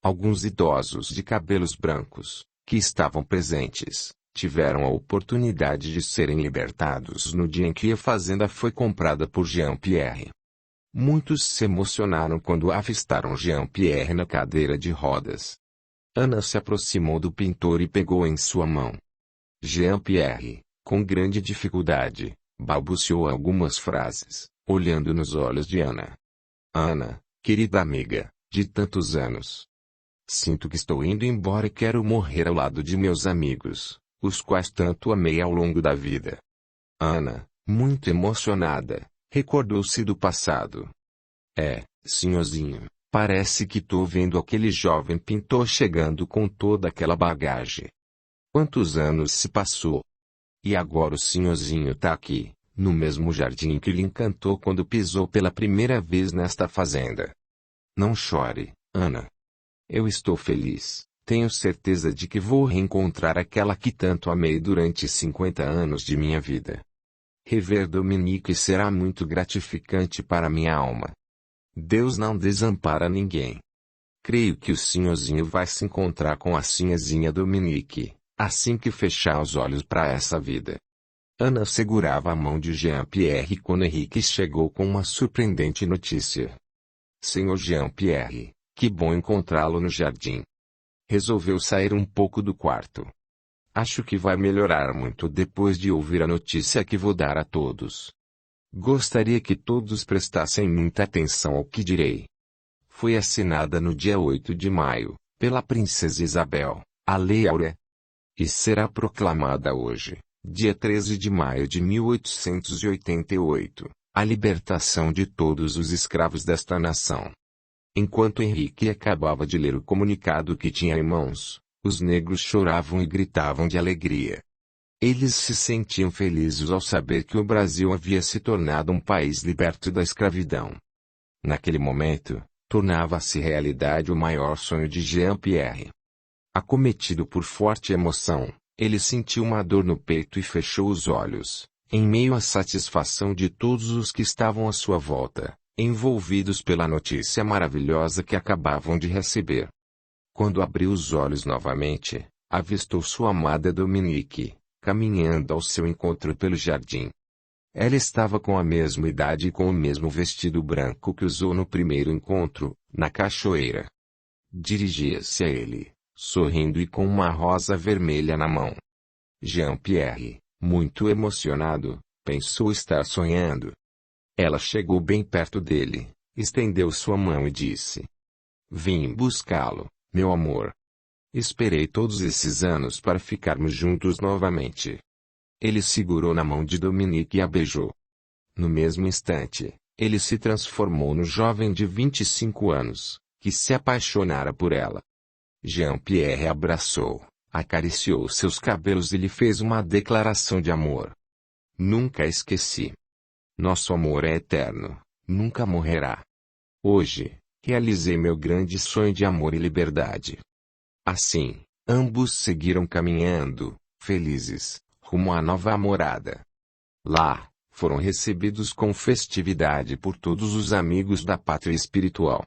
Alguns idosos de cabelos brancos, que estavam presentes, tiveram a oportunidade de serem libertados no dia em que a fazenda foi comprada por Jean-Pierre. Muitos se emocionaram quando avistaram Jean-Pierre na cadeira de rodas. Ana se aproximou do pintor e pegou em sua mão. Jean-Pierre, com grande dificuldade, balbuciou algumas frases, olhando nos olhos de Ana. Ana, querida amiga, de tantos anos. Sinto que estou indo embora e quero morrer ao lado de meus amigos, os quais tanto amei ao longo da vida. Ana, muito emocionada, recordou-se do passado. Senhorzinho, parece que tô vendo aquele jovem pintor chegando com toda aquela bagagem. Quantos anos se passou? E agora o senhorzinho tá aqui, no mesmo jardim que lhe encantou quando pisou pela primeira vez nesta fazenda. Não chore, Ana. Eu estou feliz, tenho certeza de que vou reencontrar aquela que tanto amei durante 50 anos de minha vida. Rever Dominique será muito gratificante para minha alma. Deus não desampara ninguém. Creio que o senhorzinho vai se encontrar com a sinhazinha Dominique, assim que fechar os olhos para essa vida. Ana segurava a mão de Jean-Pierre quando Henrique chegou com uma surpreendente notícia. Senhor Jean-Pierre, que bom encontrá-lo no jardim. Resolveu sair um pouco do quarto. Acho que vai melhorar muito depois de ouvir a notícia que vou dar a todos. Gostaria que todos prestassem muita atenção ao que direi. Foi assinada no dia 8 de maio, pela Princesa Isabel, a Lei Áurea. E será proclamada hoje, dia 13 de maio de 1888, a libertação de todos os escravos desta nação. Enquanto Henrique acabava de ler o comunicado que tinha em mãos, os negros choravam e gritavam de alegria. Eles se sentiam felizes ao saber que o Brasil havia se tornado um país liberto da escravidão. Naquele momento, tornava-se realidade o maior sonho de Jean-Pierre. Acometido por forte emoção, ele sentiu uma dor no peito e fechou os olhos, em meio à satisfação de todos os que estavam à sua volta, envolvidos pela notícia maravilhosa que acabavam de receber. Quando abriu os olhos novamente, avistou sua amada Dominique, caminhando ao seu encontro pelo jardim. Ela estava com a mesma idade e com o mesmo vestido branco que usou no primeiro encontro, na cachoeira. Dirigia-se a ele, sorrindo e com uma rosa vermelha na mão. Jean-Pierre, muito emocionado, pensou estar sonhando. Ela chegou bem perto dele, estendeu sua mão e disse: Vim buscá-lo, meu amor. Esperei todos esses anos para ficarmos juntos novamente. Ele segurou na mão de Dominique e a beijou. No mesmo instante, ele se transformou no jovem de 25 anos, que se apaixonara por ela. Jean-Pierre a abraçou, acariciou seus cabelos e lhe fez uma declaração de amor. Nunca esqueci. Nosso amor é eterno, nunca morrerá. Hoje, realizei meu grande sonho de amor e liberdade. Assim, ambos seguiram caminhando, felizes, rumo à nova morada. Lá, foram recebidos com festividade por todos os amigos da pátria espiritual.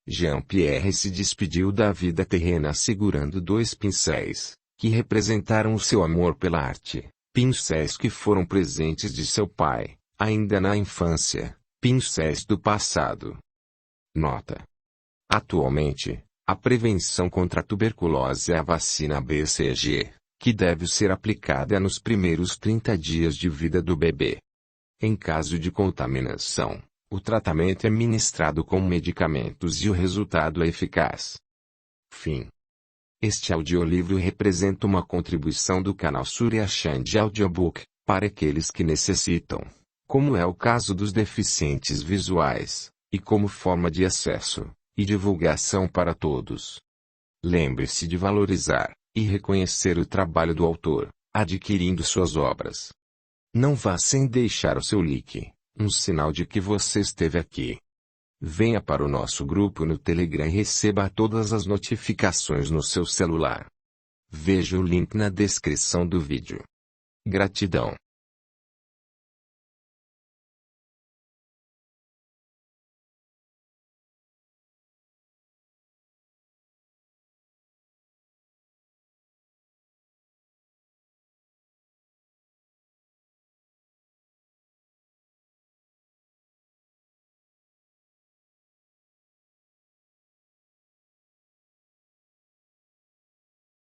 Jean-Pierre se despediu da vida terrena segurando 2 pincéis, que representaram o seu amor pela arte, pincéis que foram presentes de seu pai, ainda na infância, pincéis do passado. Nota: atualmente, a prevenção contra a tuberculose é a vacina BCG, que deve ser aplicada nos primeiros 30 dias de vida do bebê. Em caso de contaminação, o tratamento é ministrado com medicamentos e o resultado é eficaz. Fim. Este audiolivro representa uma contribuição do canal Surya Chand Audiobook, para aqueles que necessitam, como é o caso dos deficientes visuais, e como forma de acesso e divulgação para todos. Lembre-se de valorizar e reconhecer o trabalho do autor, adquirindo suas obras. Não vá sem deixar o seu like, um sinal de que você esteve aqui. Venha para o nosso grupo no Telegram e receba todas as notificações no seu celular. Veja o link na descrição do vídeo. Gratidão.